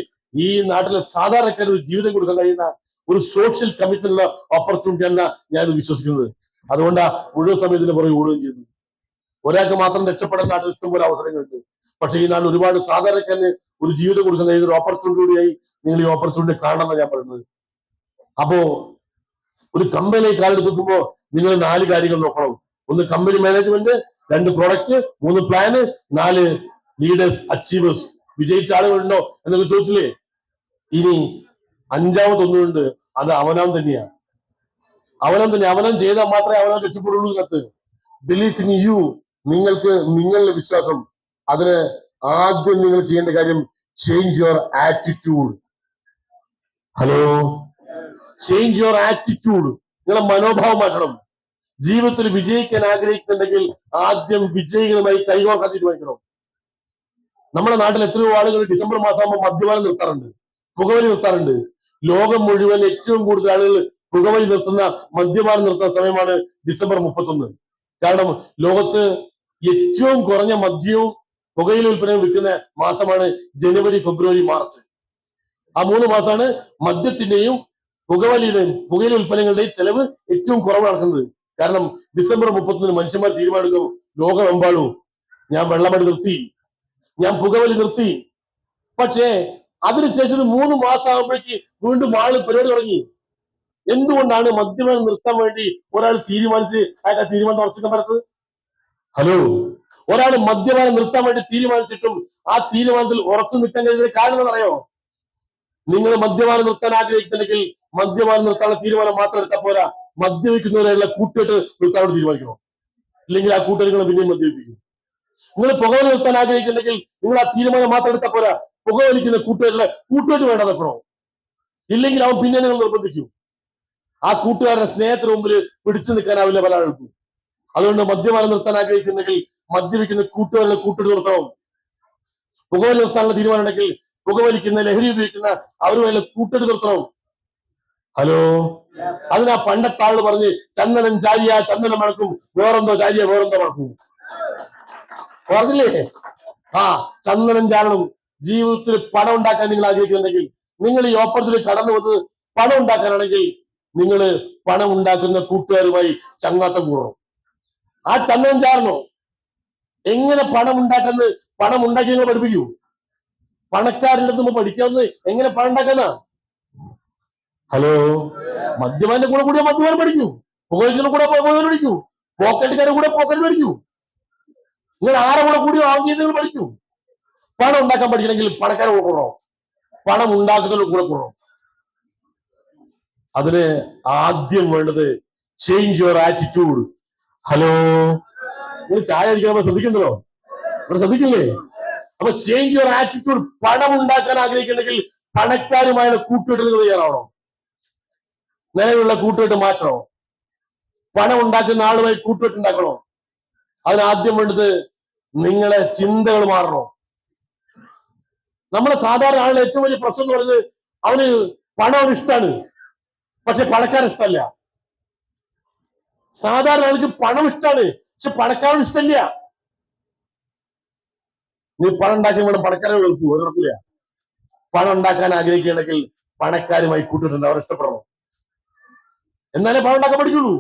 ഈ നാട്ടിലെ സാധാരണക്കാർ ഒരു ജീവിതം കൊടുക്കാൻ കഴിയുന്ന ഒരു സോഷ്യൽ കമ്മിറ്റ്മെന്റ് ഉള്ള ഓപ്പർച്യൂണിറ്റി അല്ല ഞാൻ വിശ്വസിക്കുന്നത്. അതുകൊണ്ടാ മുഴുവൻ സമയത്തിന് പുറകെ ഓടുകയും ചെയ്യുന്നത്. ഒരാൾക്ക് മാത്രം രക്ഷപ്പെടാൻ നാട്ടിൽ ഇഷ്ടംപോലെ അവസരങ്ങളുണ്ട്. പക്ഷെ ഈ നാട്ടിൽ ഒരുപാട് സാധാരണക്കാരന് ഒരു ജീവിതം കൊടുക്കാൻ കഴിയുന്ന ഒരു ഓപ്പർച്യൂണിറ്റി കൂടിയായി നിങ്ങൾ ഈ ഓപ്പർച്യൂണിറ്റി കാണണമെന്നാണ് ഞാൻ പറയുന്നത്. അപ്പോ ഒരു കമ്പനിയിലേക്ക് കാലെടുക്കുമ്പോൾ നിങ്ങൾ 4 കാര്യങ്ങൾ നോക്കണം. 1 company management, 2 product, 3 plan, 4 leaders achievers. വിജയിച്ച ആളുകളുണ്ടോ എന്നൊക്കെ ചോദിച്ചില്ലേ. ഇനി 5ാമതൊന്നുണ്ട്, അത് അവനാൻ തന്നെയാണ്. അവനാൻ ചെയ്താൽ മാത്രമേ അവനാൻ രക്ഷപ്പെടുള്ളൂ. കത്ത് ബിലീഫ് ഇൻ യു. നിങ്ങളുടെ വിശ്വാസം. അതിന് ആദ്യം നിങ്ങൾ ചെയ്യേണ്ട കാര്യം change your attitude. Hello, change your attitude. നിങ്ങളെ മനോഭാവം മാറ്റണം. ജീവിതത്തിൽ വിജയിക്കാൻ ആഗ്രഹിക്കുന്നുണ്ടെങ്കിൽ ആദ്യം വിജയികളുമായി കൈകോർക്കാൻ തീരുമാനിക്കണം. നമ്മുടെ നാട്ടിൽ എത്രയോ ആളുകൾ ഡിസംബർ മാസമാകുമ്പോൾ മദ്യപാനം നിർത്താറുണ്ട്, പുകവലി നിർത്താറുണ്ട്. ലോകം മുഴുവൻ ഏറ്റവും കൂടുതൽ ആളുകൾ പുകവലി നിർത്തുന്ന, മദ്യപാനം നിർത്തുന്ന സമയമാണ് ഡിസംബർ 31. കാരണം ലോകത്ത് ഏറ്റവും കുറഞ്ഞ മദ്യവും പുകയില ഉൽപ്പന്നവും വിൽക്കുന്ന മാസമാണ് ജനുവരി, ഫെബ്രുവരി, മാർച്ച്. ആ 3 മാസമാണ് മദ്യത്തിന്റെയും പുകയില ഉൽപ്പന്നങ്ങളുടെയും ചെലവ് ഏറ്റവും കുറവ് നടക്കുന്നത്. കാരണം ഡിസംബർ 31 മനുഷ്യന്മാർ തീരുമാനിക്കും, ലോകമെമ്പാടും ഞാൻ വെള്ളമടി നിർത്തി, ഞാൻ പുകവലി നിർത്തി. പക്ഷേ അതിനുശേഷം 3 മാസം ആകുമ്പോഴേക്ക് വീണ്ടും ആള് പരിപാടി തുടങ്ങി. എന്തുകൊണ്ടാണ് മദ്യപാനം നിർത്താൻ വേണ്ടി ഒരാൾ തീരുമാനിച്ച് അയാൾ തീരുമാനം ഉറച്ചിക്കാൻ പറ്റത്? ഹലോ, ഒരാൾ മദ്യപാനം നിർത്താൻ വേണ്ടി തീരുമാനിച്ചിട്ടും ആ തീരുമാനത്തിൽ ഉറച്ചു നിൽക്കാൻ കഴിയുന്ന കാരണം എന്നറിയോ? നിങ്ങൾ മദ്യപാനം നിർത്താൻ ആഗ്രഹിക്കുന്നുണ്ടെങ്കിൽ മദ്യപാനം നിർത്താനുള്ള തീരുമാനം മാത്രം എടുത്താൽ പോരാ, മദ്യപിക്കുന്നവരെയുള്ള കൂട്ടുകെട്ട് നിർത്താൻ തീരുമാനിക്കണം. ഇല്ലെങ്കിൽ ആ കൂട്ടുകാർ നിങ്ങളെ പിന്നെയും മദ്യപിക്കും. നിങ്ങൾ പുകവലി നിർത്താൻ ആഗ്രഹിക്കുന്നുണ്ടെങ്കിൽ നിങ്ങൾ ആ തീരുമാനം മാത്രം എടുത്താൽ പോരാ, പുകവലിക്കുന്ന കൂട്ടുകെട്ട് വേണ്ട വെക്കണോ. ഇല്ലെങ്കിൽ അവൻ പിന്നെ നിങ്ങൾ നിർബന്ധിക്കും. ആ കൂട്ടുകാരുടെ സ്നേഹത്തിന് മുമ്പിൽ പിടിച്ചു നിൽക്കാനാവില്ല പല ആൾക്കും. അതുകൊണ്ട് മദ്യപാനം നിർത്താൻ ആഗ്രഹിക്കുന്നെങ്കിൽ മദ്യപിക്കുന്ന കൂട്ടുകാരുടെ കൂട്ടുകെട്ട് നിർത്തണം. പുകവലി നിർത്താനുള്ള തീരുമാനം ഉണ്ടെങ്കിൽ പുകവലിക്കുന്ന, ലഹരി ഉപയോഗിക്കുന്ന അവരുമായുള്ള കൂട്ടുകെട്ട് നിർത്തണം. ഹലോ, അതിനാ പണ്ടത്തെ ആള് പറഞ്ഞ് ചന്ദനം ചാരിയ ചന്ദനം മണക്കും, വേറെന്തോ ചാരിയ വേറെന്തോ മണക്കും പറഞ്ഞില്ലേ? ആ ചന്ദനം ചാരണം. ജീവിതത്തിൽ പണം ഉണ്ടാക്കാൻ നിങ്ങൾ ആഗ്രഹിക്കുന്നുണ്ടെങ്കിൽ, നിങ്ങൾ ഈ ഓപ്പർച്യൂണിറ്റി കടന്നു വന്നത് പണം ഉണ്ടാക്കാനാണെങ്കിൽ നിങ്ങൾ പണം ഉണ്ടാക്കുന്ന കൂട്ടുകാരുമായി ചങ്ങാത്തം കൂടണം. ആ ചന്ദനം ചാരണോ. എങ്ങനെ പണം ഉണ്ടാക്കുന്നത്, പണം ഉണ്ടാക്കി നിങ്ങൾ പഠിപ്പിക്കൂ. പണക്കാരിൽ നിന്ന് പഠിക്കാവുന്നത് എങ്ങനെ പണം ഉണ്ടാക്കാന്ന. ഹലോ, മദ്യപാന്റെ കൂടെ കൂടിയ മദ്യപാനം പഠിക്കൂ, പുകവലിക്കുന്ന കൂടെ പുകവലി പഠിക്കൂ, പോക്കറ്റുകാരുടെ കൂടെ പോക്കറ്റ് പഠിക്കൂ. നിങ്ങൾ ആരെ കൂടെ കൂടി ആദ്യം നിങ്ങൾ പഠിക്കൂ. പണം ഉണ്ടാക്കാൻ പഠിക്കണമെങ്കിൽ പണക്കാരെ കൂടെ കൂടണം, പണം ഉണ്ടാക്കുന്നതിന് കൂടെ കൂടണം. അതിന് ആദ്യം വേണ്ടത് ചേഞ്ച് യുവർ ആറ്റിറ്റ്യൂഡ്. ഹലോ, നിങ്ങൾ ചായ അടിക്കാൻ ശ്രദ്ധിക്കണ്ടല്ലോ, ഇവിടെ ശ്രദ്ധിക്കില്ലേ? അപ്പൊ ചേഞ്ച് യുവർ ആറ്റിറ്റ്യൂഡ്. പണം ഉണ്ടാക്കാൻ ആഗ്രഹിക്കുന്നുണ്ടെങ്കിൽ പണക്കാരുമായുള്ള കൂട്ടുകെട്ട് നിങ്ങൾ തയ്യാറാവണം. നിലവിലുള്ള കൂട്ടുകെട്ട് മാറ്റണോ. പണം ഉണ്ടാക്കുന്ന ആളുമായി കൂട്ടുകെട്ട് ഉണ്ടാക്കണോ. അതിനാദ്യം വേണ്ടത് നിങ്ങളെ ചിന്തകൾ മാറണോ. നമ്മുടെ സാധാരണ ആളുടെ ഏറ്റവും വലിയ പ്രശ്നം എന്ന് പറയുന്നത് അവന് പണം ഇഷ്ടമാണ്, പക്ഷെ പണക്കാരൻ ഇഷ്ടമല്ല. സാധാരണ ആൾക്ക് പണം ഇഷ്ടമാണ്, പക്ഷെ പണക്കാരൻ ഇഷ്ടമില്ല. നീ പണം ഉണ്ടാക്കാൻ വേണം പണക്കാരെ വെറുക്കൂ ഒരു നടക്കില്ല. പണം ഉണ്ടാക്കാൻ ആഗ്രഹിക്കുകയാണെങ്കിൽ പണക്കാരുമായി കൂട്ടിട്ടുണ്ട്, അവർ ഇഷ്ടപ്പെടണം. എന്നാലേ പണം ഉണ്ടാക്കാൻ പഠിക്കുള്ളൂ.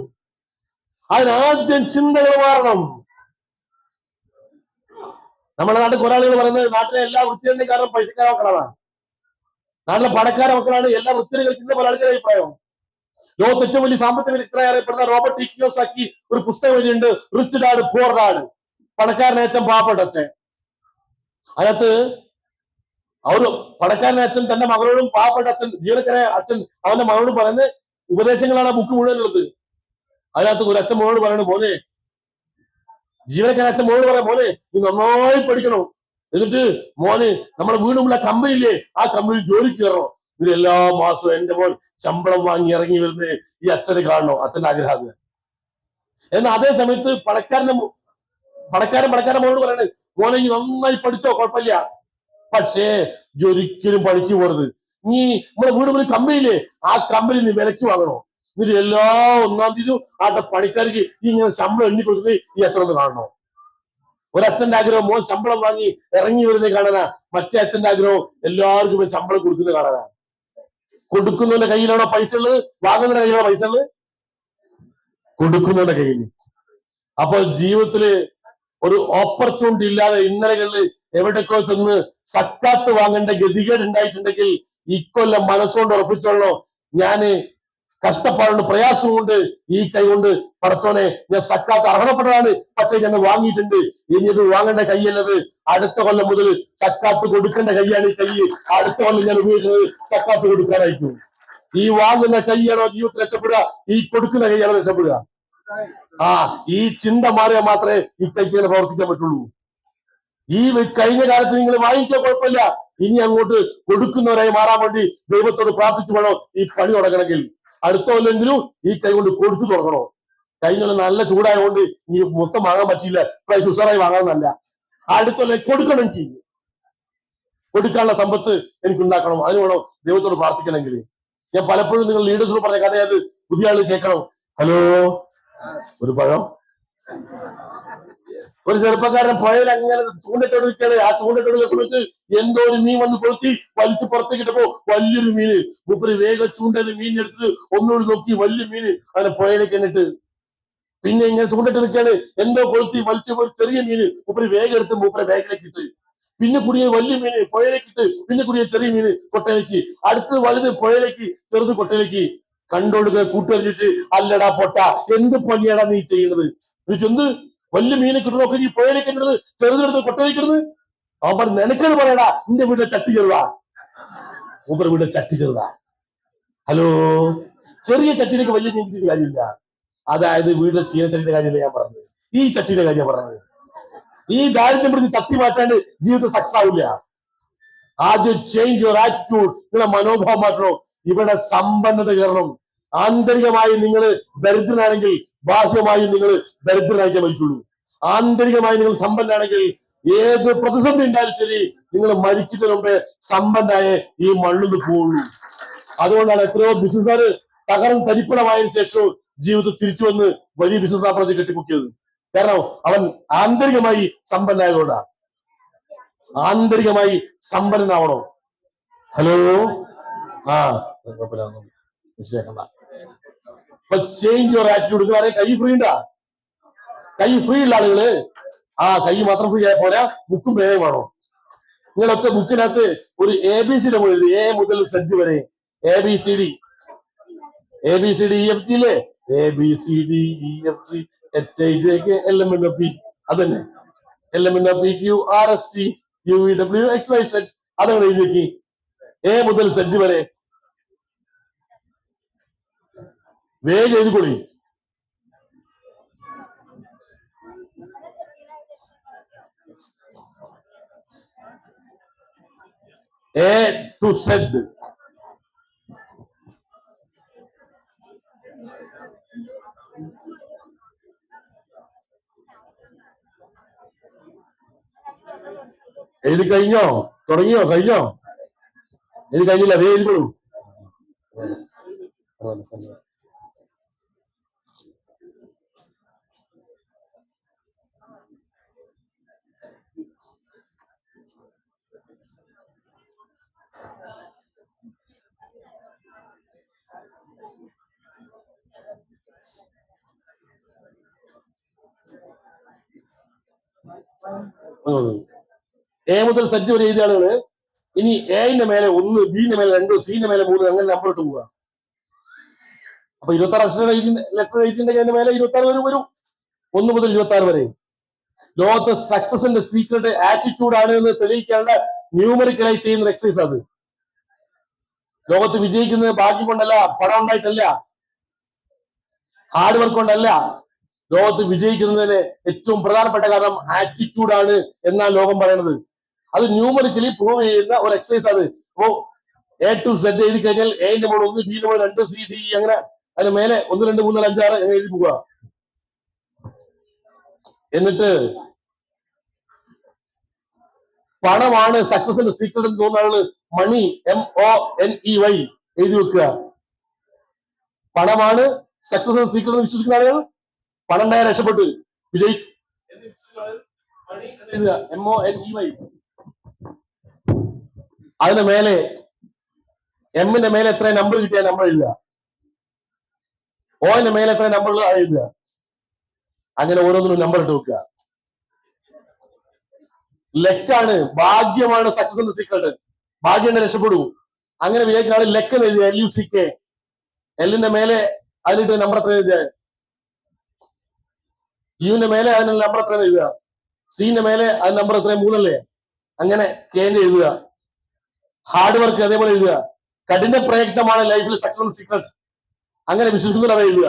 അതിനാദ്യം ചിന്തകൾ മാറണം. നമ്മുടെ നാട്ടിൽ കുറെ ആളുകൾ പറയുന്നത് നാട്ടിലെ എല്ലാ വൃത്തികളുടെയും കാരണം പൈസക്കാര മക്കളാണ്, നാട്ടിലെ പണക്കാര മക്കളാണ് എല്ലാ വൃത്തിയും കളിക്കുന്ന പല ആൾക്കാരുടെ അഭിപ്രായം. ലോകത്ത് ഏറ്റവും വലിയ സാമ്പത്തിക വിദഗ്ധനായി അറിയപ്പെടുന്ന റോബർട്ട് ടി കിയോസാക്കി ഒരു പുസ്തകം എഴുതിയിട്ടുണ്ട്, റിച്ച് ഡാഡ് പൂർ ഡാഡ്, പണക്കാരനെ അച്ഛൻ പാവപ്പെട്ട അച്ഛൻ. അതിനകത്ത് ഒരു പണക്കാരനെ അച്ഛൻ തന്റെ മകളോടും പാവപ്പെട്ട അച്ഛൻ ജീവനക്കാരെ അച്ഛൻ അവന്റെ മകളോട് പറയുന്ന ഉപദേശങ്ങളാണ് ആ ബുക്ക് മുഴുവൻ ഉള്ളത്. അതിനകത്ത് ഒരു അച്ഛൻ മോനോട് പറയുന്നത്, മോനെ, ജീവനക്കാരൻ അച്ഛൻ മോനോട് പറയാം, മോനെ നീ നന്നായി പഠിക്കണം, എന്നിട്ട് മോന് നമ്മുടെ വീടുമുള്ള കമ്പനിയില്ലേ ആ കമ്പനിയിൽ ജോലിക്ക് കയറണം, ഇത് എല്ലാ മാസവും എന്റെ മോൻ ശമ്പളം വാങ്ങി ഇറങ്ങി വരുന്നത് ഈ അച്ഛനെ കാണണോ, അച്ഛന്റെ ആഗ്രഹം. എന്നാൽ അതേ സമയത്ത് പണക്കാരൻ മോനോട് പറയണേ, മോനെ നീ നന്നായി പഠിച്ചോ, കുഴപ്പമില്ല, പക്ഷേ ഒരിക്കലും പണിക്ക് പോകരുത്, നീ നമ്മുടെ വീട് ഒരു കമ്പനിയില്ലേ ആ കമ്പനി നീ വിലക്ക് വാങ്ങണോ, എന്നിട്ട് എല്ലാ 1-ാം തീയതിയും ആ പണിക്കാർക്ക് ഈ ഇങ്ങനെ ശമ്പളം എണ്ണി കൊടുക്കുന്നത് ഈ അച്ഛൻ ഒന്ന് കാണണോ. ഒരച്ഛന്റെ ആഗ്രഹം മോൻ ശമ്പളം വാങ്ങി ഇറങ്ങി വരുന്നത് കാണാനാ, മറ്റേ അച്ഛന്റെ ആഗ്രഹം എല്ലാവർക്കും ശമ്പളം കൊടുക്കുന്നത് കാണാനാ. കൊടുക്കുന്നവന്റെ കയ്യിലാണോ പൈസ ഉള്ളത്, വാങ്ങുന്നതിന്റെ കയ്യിലാണോ പൈസ ഉള്ളത്? കൊടുക്കുന്നവന്റെ കയ്യിൽ. അപ്പോൾ ജീവിതത്തില് ഒരു ഓപ്പർച്യൂണിറ്റി ഇല്ലാതെ ഇന്നലകളിൽ എവിടേക്കോ ചെന്ന് സക്കാത്ത് വാങ്ങേണ്ട ഗതികേട് ഉണ്ടായിട്ടുണ്ടെങ്കിൽ ഇക്കൊല്ലം മനസ്സുകൊണ്ട് ഉറപ്പിച്ചോളോ, ഞാന് കഷ്ടപ്പാടുണ്ട്, പ്രയാസം കൊണ്ട് ഈ കൈ കൊണ്ട് പടച്ചോനെ ഞാൻ സക്കാത്ത് അർഹതപ്പെട്ടതാണ്, പക്ഷെ ഞാൻ വാങ്ങിയിട്ടുണ്ട്, ഇനി ഇത് വാങ്ങേണ്ട കൈയല്ലത്, അടുത്ത കൊല്ലം മുതൽ സക്കാത്ത് കൊടുക്കേണ്ട കൈയാണ് ഈ കൈ, അടുത്ത കൊല്ലം ഞാൻ ഉപയോഗിക്കുന്നത് സക്കാത്ത് കൊടുക്കാനായിരിക്കും. ഈ വാങ്ങുന്ന കൈയാണോ ജീവിതത്തിൽ രക്ഷപ്പെടുക, ഈ കൊടുക്കുന്ന കൈയാണോ രക്ഷപ്പെടുക? ഈ ചിന്ത മാറിയാൽ മാത്രമേ ഈ കൈക്ക് പ്രവർത്തിക്കാൻ പറ്റുള്ളൂ. ഈ കഴിഞ്ഞ കാലത്ത് നിങ്ങൾ വാങ്ങിക്കാൻ കുഴപ്പമില്ല, ഇനി അങ്ങോട്ട് കൊടുക്കുന്നവരായി മാറാൻ വേണ്ടി ദൈവത്തോട് പ്രാർത്ഥിച്ചു വേണോ ഈ പണി തുടങ്ങണമെങ്കിൽ. അടുത്ത കൊല്ലെങ്കിലും ഈ കൈ കൊണ്ട് കൊടുത്തു തുടങ്ങണോ. കഴിഞ്ഞ നല്ല ചൂടായതുകൊണ്ട് ഈ മൊത്തം വാങ്ങാൻ പറ്റിയില്ല, പ്രൈസ് ഉഷാറായി വാങ്ങാമെന്നല്ല, അടുത്ത കൊല്ലം കൊടുക്കണം, എനിക്ക് കൊടുക്കാനുള്ള സമ്പത്ത് എനിക്ക് ഉണ്ടാക്കണം, അതിന് വേണം ദൈവത്തോട് പ്രാർത്ഥിക്കണമെങ്കിൽ. ഞാൻ പലപ്പോഴും നിങ്ങൾ ലീഡേഴ്സിനോട് പറഞ്ഞ കഥയത് പുതിയ ആള് കേൾക്കണം. ഹലോ, ഒരു പഴം. ഒരു ചെറുപ്പക്കാരൻ പുഴയിൽ അങ്ങനെ ചൂണ്ടിട്ടോട് നിൽക്കുകയാണ്. ആ ചൂണ്ടിട്ടോടുന്ന സമയത്ത് എന്തോ ഒരു മീൻ വന്ന് കൊളുത്തി വലിച്ചു പുറത്തേക്ക് ഇട്ടപ്പോ വലിയൊരു മീന്. മൂപ്പര് വേഗം ചൂണ്ടത് മീനെടുത്ത് ഒന്നുകൂടി നോക്കി, വലിയ മീന് അങ്ങനെ പുഴയിലേക്ക് എന്നിട്ട് പിന്നെ ഇങ്ങനെ ചൂണ്ടിട്ട് നിൽക്കുകയാണ്. എന്തോ കൊളുത്തി വലിച്ചു ചെറിയ മീന് മൂപ്പര് വേഗം എടുത്ത് മൂപ്പരെ ബാഗിലേക്ക് ഇട്ട്, പിന്നെ കുടിയ വലിയ മീന് പുഴയിലേക്ക് ഇട്ട്, പിന്നെ കുടിയ ചെറിയ മീന് കൊട്ടയിലേക്ക്, അടുത്ത് വലുത് പുഴയിലേക്ക്, ചെറുത് കൊട്ടയിലേക്ക്. കണ്ടോടുക കൂട്ടുകാരിച്ച്, അല്ലടാ പൊട്ട, എന്ത് പണിയാടാ നീ ചെയ്യുന്നത്? എന്ത് വലിയ മീനെ കിട്ടണമൊക്കെ നീ പുഴയിലേക്ക് ഇടുന്നത്, ചെറുതെടുത്ത് കൊട്ടയിലേക്ക് ഇടുന്നത്? അവൻ പറഞ്ഞു, നിനക്കത് പറയടാ, നിന്റെ വീട്ടിലെ ചട്ടി ചെറുതാ, മൂപ്പർ വീട്ടിലെ ചട്ടി ചെറുതാ. ഹലോ, ചെറിയ ചട്ടിയിലേക്ക് വലിയ മീൻ കിട്ടിയ കാര്യമില്ല. അതായത് വീട്ടിലെ ചീനച്ചട്ടിയുടെ കാര്യമല്ല ഞാൻ പറഞ്ഞത്, ഈ ചട്ടിയുടെ കാര്യം പറഞ്ഞത്. ഈ ദാരിദ്ര്യം പിടിച്ച് ചട്ടി മാറ്റാണ്ട് ജീവിതം സക്സസ് ആവില്ല. ആദ്യം ചേഞ്ച് യുവർ ആറ്റിറ്റ്യൂഡ്, നിങ്ങളെ മനോഭാവം മാറ്റണം. ഇവിടെ സമ്പന്നത കയറണം. ആന്തരികമായി നിങ്ങൾ ദരിദ്രനാണെങ്കിൽ ബാഹ്യമായി നിങ്ങൾ ദരിദ്രനായിട്ടേ മരിക്കുള്ളൂ. ആന്തരികമായി നിങ്ങൾ സമ്പന്നാണെങ്കിൽ ഏത് പ്രതിസന്ധി ഉണ്ടായാലും ശരി, നിങ്ങൾ മരിക്കുന്നതിന് മുമ്പേ സമ്പന്നായ ഈ മണ്ണിൽ പോവുള്ളൂ. അതുകൊണ്ടാണ് എത്രയോ ബിസിനസ്സുകാര് തരിപ്പണമായതിനു ശേഷവും ജീവിതത്തിൽ തിരിച്ചു വന്ന് വലിയ ബിസിനസ് ആപ്രജ് കെട്ടിപ്പൊക്കിയത്. കാരണം അവൻ ആന്തരികമായി സമ്പന്നായതുകൊണ്ടാണ്. ആന്തരികമായി സമ്പന്നനാവണോ. Hello, change your attitude. കൈ ഫ്രീ ഉണ്ടാ, കൈ ഫ്രീ ഉള്ള ആളുകള് കൈ മാത്രം ഫ്രീ ആയ പോരാ, ബുക്കും പേരേ വേണോ. നിങ്ങളൊക്കെ ബുക്കിനകത്ത് ഒരു ABC എഴുതി, എ മുതൽ Z വരെ, ABCD EFG ഇല്ലേ, ABCD EFG HIJK LMNOP, അതന്നെ LMNOPQRST UVWXYZ, അതങ്ങനെ എഴുതിയേക്ക്, A മുതൽ Z വരെ വേഗം എഴുതിക്കൊള്ളി. A to Z. എഴുതി കഴിഞ്ഞോ? തുടങ്ങിയോ? കഴിഞ്ഞോ? എഴുതി കഴിഞ്ഞില്ല, അതേ എഴുതിക്കോളൂ. എ മുതൽ സെറ്റ് വരെ എഴുതിയ ആളുകള് ഇനി എന്റെ മേലെ 1, ബിന്റെ മേലെ 2, സിന്റെ മേലെ 3 അങ്ങനെ നമ്പർ ഇട്ട് പോവുക. അപ്പൊ 26 അക്ഷരം ലെറ്റർ എഴുതിണ്ടെങ്കിൽ അതിന്റെ മേലെ 26 വരും 1 മുതൽ 26 വരെ. ലോകത്ത് സക്സസിന്റെ സീക്രട്ട് ആറ്റിറ്റ്യൂഡ് ആണ് എന്ന് തെളിയിക്കേണ്ട ന്യൂമറിക്കലായി ചെയ്യുന്ന എക്സസൈസ് അത്. ലോകത്ത് വിജയിക്കുന്നത് ഭാഗ്യം കൊണ്ടല്ല, പണം ഉണ്ടായിട്ടല്ല, ഹാർഡ് വർക്ക് കൊണ്ടല്ല. ലോകത്ത് വിജയിക്കുന്നതിന് ഏറ്റവും പ്രധാനപ്പെട്ട കാരണം ആറ്റിറ്റ്യൂഡ് ആണ് എന്നാണ് ലോകം പറയുന്നത്. അത് ന്യൂമറിക്കലി പ്രൂവ് ചെയ്യുന്ന ഒരു എക്സസൈസ് ആണ്. അപ്പോ A to Z എഴുതി കഴിഞ്ഞാൽ എന്റെ മോൾ 1, ബിന്റെ മോൾ 2, സി ഡി അങ്ങനെ അതിന് മേലെ 1, 2, 3, 4, 5, 6 അങ്ങനെ എഴുതി പോവുക. എന്നിട്ട് പണമാണ് സക്സസിന്റെ സീക്രട്ട് എന്ന് തോന്നുന്ന ആള് മണി MONEY എഴുതി വെക്കുക. പണമാണ് സക്സസിന്റെ സീക്രട്ട് എന്ന് വിശ്വസിക്കുന്ന ആളുകൾ പണം ഉണ്ടായ രക്ഷപ്പെട്ടു വിജയി MONEY. അതിന് മേലെ എമ്മിന്റെ മേലെ എത്ര നമ്പർ കിട്ടിയ നമ്പർ എഴുതുക, ഓന്റെ മേലെ എത്ര നമ്പർ എഴുതുക, അങ്ങനെ ഓരോന്നിനും നമ്പർ ഇട്ട് വെക്കുക. ലെക്കാണ്, ഭാഗ്യമാണ് സക്സസിന്റെ സീക്രട്ട്. ഭാഗ്യം രക്ഷപ്പെടൂ അങ്ങനെ വിചാരിക്കുന്ന ആള് ലെക്ക് എഴുതിയ LUCK. എല്ലിന്റെ മേലെ അതിലിട്ട് നമ്പർ എത്ര എഴുതുക, യുവിന്റെ മേലെ അതിന് നമ്പർ എത്ര എഴുതുക, സിന്റെ മേലെ അത് നമ്പർ എത്ര 3 അല്ലേ, അങ്ങനെ കെന്റെ എഴുതുക. ഹാർഡ് വർക്ക് അതേപോലെ എഴുതുക. കഠിന പ്രയത്നമാണ് ലൈഫിൽ സക്സസ് സീക്രട്ട്, അങ്ങനെ വിശ്വസിക്കുന്നവരെ എഴുതുക.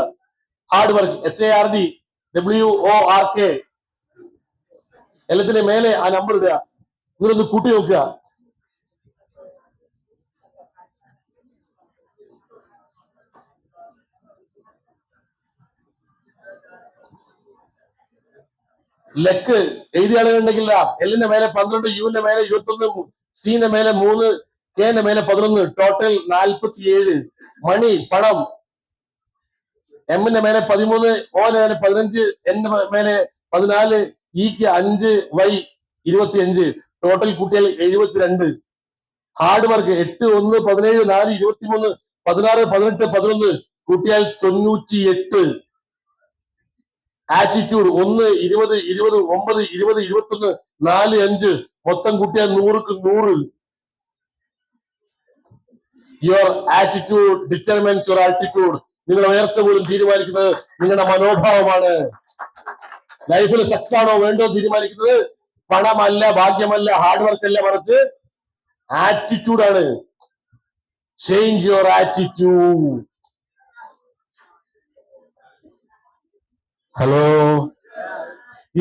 ഹാർഡ് വർക്ക് HARDWORK എല്ലാത്തിന്റെ മേലെ ആ നമ്പർ ഇടുക. ഇവരൊന്ന് കൂട്ടി നോക്കുക. ലെക്ക് എഴുതിയ ആളുകളുണ്ടെങ്കിൽ എല്ലിന്റെ മേലെ 12, യുവിന്റെ മേലെ 21, സിന്റെ മേലെ 3, കെന്റെ മേലെ 11, ടോട്ടൽ 47. മണി പണം, എമ്മിന്റെ മേലെ 13, ഓന്റെ മേലെ 15, എന്റെ മേലെ 14, ഇക്ക് 5, വൈ 25, ടോട്ടൽ കൂട്ടിയാൽ 72. ഹാർഡ് വർക്ക് 8, 1, 17, 4, 23, 16, 18, 11 കൂട്ടിയാൽ 98. ആറ്റിറ്റ്യൂഡ് 1, 20, 20, 9, 20, 21, 4, 5 മൊത്തം കൂട്ടിയാൽ 100ക്ക് 100. Your attitude determines your attitude. നിങ്ങളുടെ ഉയർച്ച പോലും തീരുമാനിക്കുന്നത് നിങ്ങളുടെ മനോഭാവമാണ്. ലൈഫിൽ സക്സസ് ആണോ വേണ്ടോ തീരുമാനിക്കുന്നത് പണമല്ല, ഭാഗ്യമല്ല, ഹാർഡ് വർക്ക് അല്ല, മറിച്ച് ആറ്റിറ്റ്യൂഡാണ്. Change your attitude. Hello,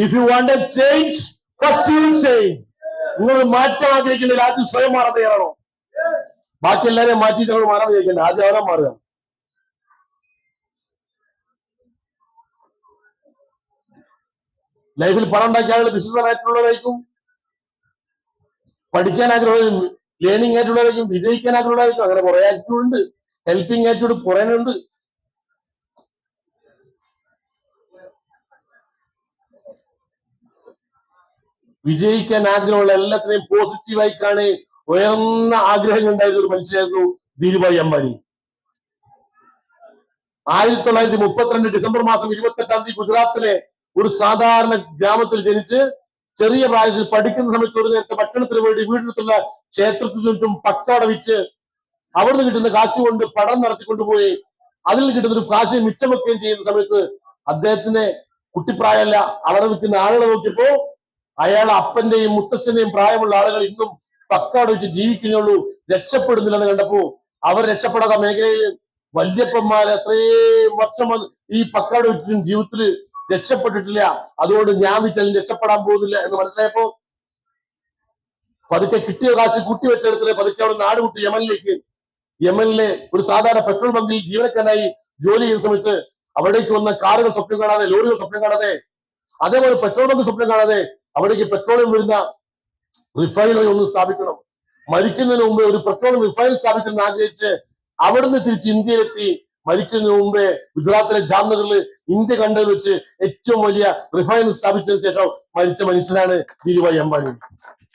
if you want a change first you change. നിങ്ങൾ മാറ്റം ആഗ്രഹിക്കുന്നില്ല, ആദ്യം സ്വയം മാറാൻ തയ്യാറാണോ? ബാക്കി എല്ലാവരെയും മാറ്റിയിട്ട് നമ്മൾ മാറാൻ വിചാരിക്കണ്ട, ആദ്യം അവരെ മാറുക. ലൈഫിൽ പണം ഉണ്ടാക്കിയ ആളുകൾ ബിസിനസ് ആയിട്ടുള്ളവരായിരിക്കും, പഠിക്കാൻ ആഗ്രഹം ലേണിംഗ് ആയിട്ടുള്ളവരായിരിക്കും, വിജയിക്കാൻ ആഗ്രഹമുള്ളതായിരിക്കും. അങ്ങനെ കുറെ ആറ്റിറ്റ്യൂഡ് ഉണ്ട്. ഹെൽപ്പിംഗ് ആറ്റിറ്റ്യൂഡ് കുറെ ഉണ്ട്. വിജയിക്കാൻ ആഗ്രഹമുള്ള എല്ലാത്തിനെയും പോസിറ്റീവായി കാണി ഉയർന്ന ആഗ്രഹങ്ങൾ ഉണ്ടായിരുന്ന ഒരു മനുഷ്യനായിരുന്നു ധീരുഭായ് അംബാനി. 1932 ഡിസംബർ മാസം 28-ാം തീയതി ഗുജറാത്തിലെ ഒരു സാധാരണ ഗ്രാമത്തിൽ ജനിച്ച് ചെറിയ പ്രായത്തിൽ പഠിക്കുന്ന സമയത്ത് ഒരു നേരത്തെ ഭക്ഷണത്തിന് വേണ്ടി വീടിനടുത്തുള്ള ക്ഷേത്രത്തിൽ നിന്നും പക്കവട വിറ്റ് അവിടുന്ന് കിട്ടുന്ന കാശ് കൊണ്ട് പഠനം നടത്തിക്കൊണ്ടുപോയി അതിൽ കിട്ടുന്ന ഒരു കാശ് മിച്ചം വെക്കുകയും ചെയ്യുന്ന സമയത്ത് അദ്ദേഹത്തിന് കുട്ടിപ്രായമല്ല, അവിടെ നിൽക്കുന്ന ആളുകളെ നോക്കിയപ്പോ അയാൾ അപ്പന്റെയും മുത്തച്ഛന്റെയും പ്രായമുള്ള ആളുകൾ ഇന്നും പക്കവട വെച്ച് ജീവിക്കുന്നുള്ളൂ, രക്ഷപ്പെടുന്നില്ലെന്ന് കണ്ടപ്പോ അവർ രക്ഷപ്പെടാത്ത മേഖലയിൽ വല്യപ്പന്മാർ എത്രയും വർഷം ഈ പക്കവട വെച്ചിട്ടും ജീവിതത്തിൽ രക്ഷപ്പെട്ടിട്ടില്ല, അതുകൊണ്ട് ഞാൻ വിറ്റാലും രക്ഷപ്പെടാൻ പോകുന്നില്ല എന്ന് മനസ്സിലായപ്പോ പതുക്കെ കിട്ടിയ കാശ് കൂട്ടി വെച്ചെടുത്തില്ലേ പതുക്കെ അവിടെ നാട് വിട്ട് യമനിലെ ഒരു സാധാരണ പെട്രോൾ ബങ്കിൽ ജീവനക്കാരായി ജോലി ചെയ്യുന്ന സമയത്ത് അവിടേക്ക് വന്ന കാറുകൾ സ്വപ്നം കാണാതെ, ലോറികൾ സ്വപ്നം കാണാതെ, അതേപോലെ പെട്രോൾ ബങ്ക് സ്വപ്നം കാണാതെ അവിടേക്ക് പെട്രോളിയം വരുന്ന റിഫൈനറി ഒന്ന് സ്ഥാപിക്കണം, മരിക്കുന്നതിന് മുമ്പ് ഒരു പെട്രോളിയം റിഫൈനറി സ്ഥാപിക്കണം ആഗ്രഹിച്ച് അവിടുന്ന് തിരിച്ച് ഇന്ത്യയിലെത്തി മരിക്കുന്നതിന് മുമ്പേ ഗുജറാത്തിലെ ജാംനഗറിൽ ഇന്ത്യ കണ്ടതിൽ വെച്ച് ഏറ്റവും വലിയ റിഫൈനറി സ്ഥാപിച്ചതിന് ശേഷം മരിച്ച മനുഷ്യനാണ് ധീരുഭായ് അംബാനി.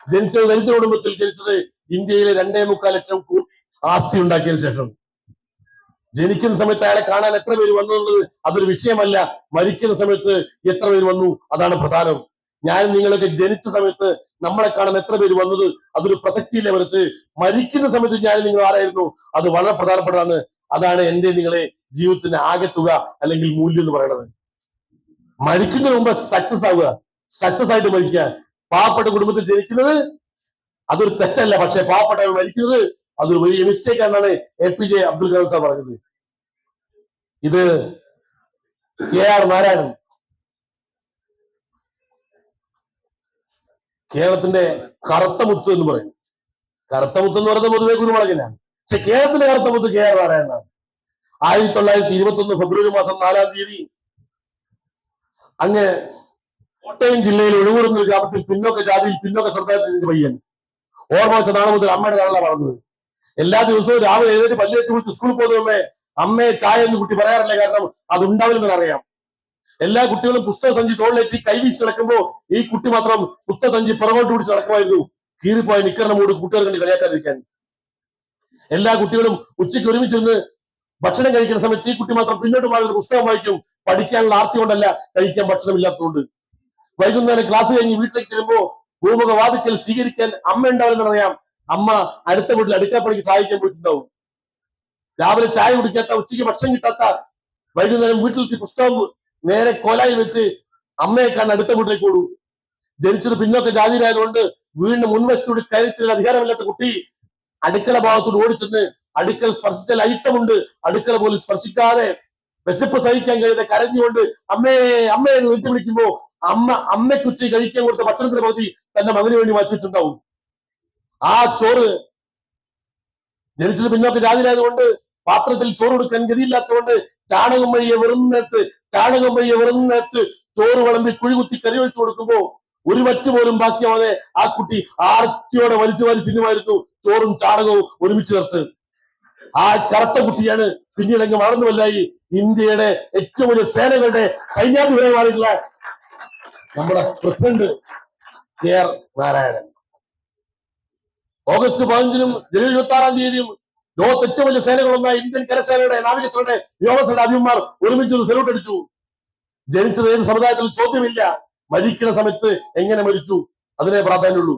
ജനിച്ചത് ദരിദ്ര കുടുംബത്തിൽ, ജനിച്ചത് ഇന്ത്യയിലെ 2.25 ലക്ഷം കോടി ആസ്തി ഉണ്ടാക്കിയതിനു ശേഷം. ജനിക്കുന്ന സമയത്ത് അയാളെ കാണാൻ എത്ര പേര് വന്നു എന്നുള്ളത് അതൊരു വിഷയമല്ല, മരിക്കുന്ന സമയത്ത് എത്ര പേര് വന്നു അതാണ് പ്രധാനം. ഞാൻ നിങ്ങളൊക്കെ ജനിച്ച സമയത്ത് നമ്മളെ കാണാൻ എത്ര പേര് വന്നത് അതൊരു പ്രസക്തിയിലെ വരച്ച് മരിക്കുന്ന സമയത്ത് ഞാൻ നിങ്ങൾ ആരായിരുന്നു അത് വളരെ പ്രധാനപ്പെട്ടതാണ്. അതാണ് എന്റെ നിങ്ങളെ ജീവിതത്തിന്റെ ആകെ തുക അല്ലെങ്കിൽ മൂല്യം എന്ന് പറയുന്നത്. മരിക്കുന്നതിന് മുമ്പ് സക്സസ് ആവുക, സക്സസ് ആയിട്ട് മരിക്കുക. പാവപ്പെട്ട കുടുംബത്തിൽ ജനിക്കുന്നത് അതൊരു തെറ്റല്ല, പക്ഷെ പാവപ്പെട്ടവർ മരിക്കുന്നത് അതൊരു വലിയ മിസ്റ്റേക്ക് ആണെന്നാണ് APJ അബ്ദുൽ കലാം സാർ പറഞ്ഞത്. ഇത് KR നാരായണൻ കേരളത്തിന്റെ കറുത്ത മുത്ത് എന്ന് പറയും. കറുത്ത മുത്ത് എന്ന് പറയുന്നത് പൊതുവെ കുരുമുളകിനാണ്, പക്ഷെ കേരളത്തിന്റെ കറുത്ത മുത്ത് KR നാരായണനാണ്. 1921 ഫെബ്രുവരി മാസം 4-ാം തീയതി അങ്ങ് കോട്ടയം ജില്ലയിൽ ഒഴുകൂർ എന്നൊരു ഗ്രാമത്തിൽ പിന്നോക്ക ജാതിയിൽ പിന്നോക്ക സമുദായത്തിന്റെ പയ്യൻ ഓർമ്മ വെച്ച നാളെ മുതൽ അമ്മയുടെ നാളാണ് വളർന്നത്. എല്ലാ ദിവസവും രാവിലെ എഴുന്നേറ്റ് പല്ല് വെച്ച് കുളിച്ച് സ്കൂളിൽ പോകുന്നവേ അമ്മയെ ചായ എന്ന് കുട്ടി പറയാറില്ല, കാരണം അത് ഉണ്ടാവില്ലെന്ന് അറിയാം. എല്ലാ കുട്ടികളും പുസ്തക സഞ്ചി തോളിലേറ്റി കൈവീശി നടക്കുമ്പോൾ ഈ കുട്ടി മാത്രം പുസ്തക സഞ്ചി പുറകോട്ട് പിടിച്ച് നടക്കുമായിരുന്നു, കീറിപ്പോയ നിക്കറിന് മൂട് കൂട്ടുകാർ കണ്ട് കളിയാക്കാതിരിക്കാൻ. എല്ലാ കുട്ടികളും ഉച്ചയ്ക്ക് ഒരുമിച്ചിരുന്ന് ഭക്ഷണം കഴിക്കുന്ന സമയത്ത് ഈ കുട്ടി മാത്രം പിന്നോട്ട് മാറുന്ന പുസ്തകം വായിക്കും, പഠിക്കാനുള്ള ആർത്തി കൊണ്ടല്ല, കഴിക്കാൻ ഭക്ഷണമില്ലാത്തതുകൊണ്ട്. വൈകുന്നേരം ക്ലാസ് കഴിഞ്ഞ് വീട്ടിലേക്ക് ചെല്ലുമ്പോ ഭൂമുഖ വാതിക്കൽ സ്വീകരിക്കാൻ അമ്മ ഉണ്ടാവില്ലെന്ന് അറിയാം. അമ്മ അടുത്ത വീട്ടിൽ അടുക്കളപ്പണിക്ക് സഹായിക്കാൻ പോയിട്ടുണ്ടാവും. രാവിലെ ചായ കുടിക്കാത്ത, ഉച്ചയ്ക്ക് ഭക്ഷണം കിട്ടാത്ത, വൈകുന്നേരം വീട്ടിലെത്തി പുസ്തകം നേരെ കോലായി വെച്ച് അമ്മയെ കാണാൻ അടുത്ത വീട്ടിലേക്ക് ഓടൂ. ജനിച്ചത് പിന്നോക്ക ജാതിയിലായതുകൊണ്ട് വീടിന് മുൻവശത്തോട് കയറിച്ചെല്ലാൻ അധികാരമില്ലാത്ത കുട്ടി അടുക്കള ഭാഗത്തോട് ഓടിച്ചെന്ന് അടുക്കള സ്പർശിച്ചാൽ അയിത്തമുണ്ട്, അടുക്കള പോലും സ്പർശിക്കാതെ വിശപ്പ് സഹിക്കാൻ കഴിയാതെ കരഞ്ഞുകൊണ്ട് അമ്മേ അമ്മയെ എന്ന് വിളിച്ചു വിളിക്കുമ്പോ അമ്മയ്ക്ക് ഉച്ചയ്ക്ക് കഴിക്കാൻ കൊടുത്ത ഭക്ഷണത്തിന്റെ പകുതി തന്റെ മകന് വേണ്ടി മാറ്റിവെച്ചിട്ടുണ്ടാവും. ആ ചോറ് ജനിച്ചത് പിന്നോക്ക ജാതിയിലായതുകൊണ്ട് പാത്രത്തിൽ ചോറ് കൊടുക്കാൻ ഗതിയില്ലാത്തതുകൊണ്ട് ചാണകം വഴിയെ വെറുന്നേത്ത് ചോറ് വിളമ്പി കുഴികുത്തി കറി വെച്ചു കൊടുക്കുമ്പോ ഒരു വറ്റ് പോലും ബാക്കിയാവാതെ ആ കുട്ടി ആർത്തിയോടെ വലിച്ചു വാരി തിന്നുമായിരുന്നു, ചോറും ചാണകവും ഒരുമിച്ച് ചേർത്ത്. ആ കറുത്ത കുട്ടിയാണ് പിന്നീട് അങ്ങ് വളർന്നു വലുതായി ഇന്ത്യയുടെ ഏറ്റവും വലിയ സേനകളുടെ സൈന്യാധിപനായി മാറിയിട്ടുള്ള നമ്മുടെ പ്രസിഡന്റ് KR നാരായണൻ. ഓഗസ്റ്റ് 15-നും ജനുവരി 26-ാം തീയതിയും ലോകത്ത് ഏറ്റവും വലിയ സേനകളൊന്നായ ഇന്ത്യൻ കരസേനയുടെ, നാവികസേനയുടെ, വ്യോമസേനയുടെ അധിപന്മാർ ഒരുമിച്ച് സല്യൂട്ട് അടിച്ചു. ജനിച്ചത് ഏത് സമുദായത്തിൽ ചോദ്യമില്ല, മരിക്കുന്ന സമയത്ത് എങ്ങനെ മരിച്ചു അതിനെ പ്രാധാന്യമുള്ളൂ.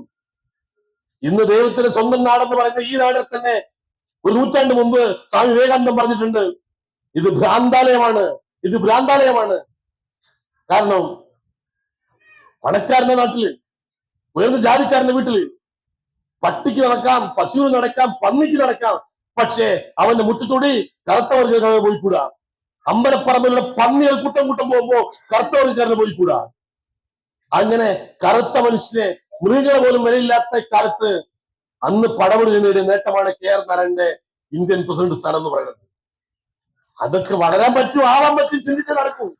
ഇന്ന് ദൈവത്തിന് സ്വന്തം നാടെന്ന് പറയുന്ന ഈ നാടിൽ തന്നെ ഒരു നൂറ്റാണ്ട് മുമ്പ് സ്വാമി വിവേകാനന്ദൻ പറഞ്ഞിട്ടുണ്ട്, ഇത് ഭ്രാന്താലയമാണ്. കാരണം പണക്കാരന്റെ നാട്ടില്, ഉയർന്ന ജാതിക്കാരന്റെ വീട്ടില് പട്ടിക്ക് നടക്കാം, പശുവിന് നടക്കാം, പന്നിക്ക് നടക്കാം, പക്ഷേ അവന്റെ മുറ്റത്തൂടി കറുത്ത വർഗ്ഗക്കാരനെ പോയിക്കൂടാ. അമ്പലപ്പറമ്പിലുള്ള പന്നികൾ കൂട്ടം പോകുമ്പോ കറുത്ത വർഗ്ഗക്കാരനെ പോയിക്കൂടാ. അങ്ങനെ കറുത്ത മനുഷ്യനെ മൃഗങ്ങളെ പോലും വിലയില്ലാത്ത കാലത്ത് അന്ന് പടമുറി നേടിയ നേട്ടമാണ് KR നാരായണന്റെ ഇന്ത്യൻ പ്രസിഡന്റ് സ്ഥാനം എന്ന് പറയുന്നത്. അതൊക്കെ വളരാൻ പറ്റും, ആവാൻ പറ്റും, ചിന്തിച്ചാൽ നടക്കുന്നു.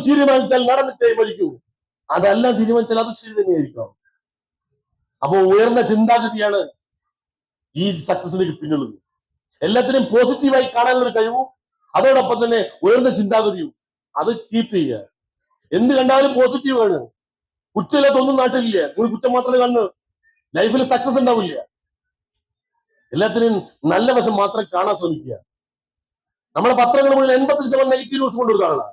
തീരുമാനിച്ചാൽ നടന്നിട്ടേ മരിക്കൂ, അതെല്ലാം തീരുമാനിച്ചാൽ അത് ശരി തന്നെയായിരിക്കും. അപ്പോ ഉയർന്ന ചിന്താഗതിയാണ് ഈ സക്സസിലേക്ക് പിന്നുള്ളത്. എല്ലാത്തിനും പോസിറ്റീവായി കാണാനുള്ള കഴിവും അതോടൊപ്പം തന്നെ ഉയർന്ന ചിന്താഗതിയും അത് കീപ്പ് ചെയ്യുക. എന്ത് കണ്ടാലും പോസിറ്റീവ് ആണ്. കുറ്റമില്ലാത്തൊന്നും നാട്ടിലില്ല, നിങ്ങൾ കുറ്റം മാത്രമേ കാണുന്നു, ലൈഫിൽ സക്സസ് ഉണ്ടാവില്ല. എല്ലാത്തിനും നല്ല വശം മാത്രം കാണാൻ ശ്രമിക്കുക. നമ്മുടെ പത്രങ്ങൾ മുഴുവൻ 80% നെഗറ്റീവ് ന്യൂസ് കൊണ്ടുവരുന്നതാണ്.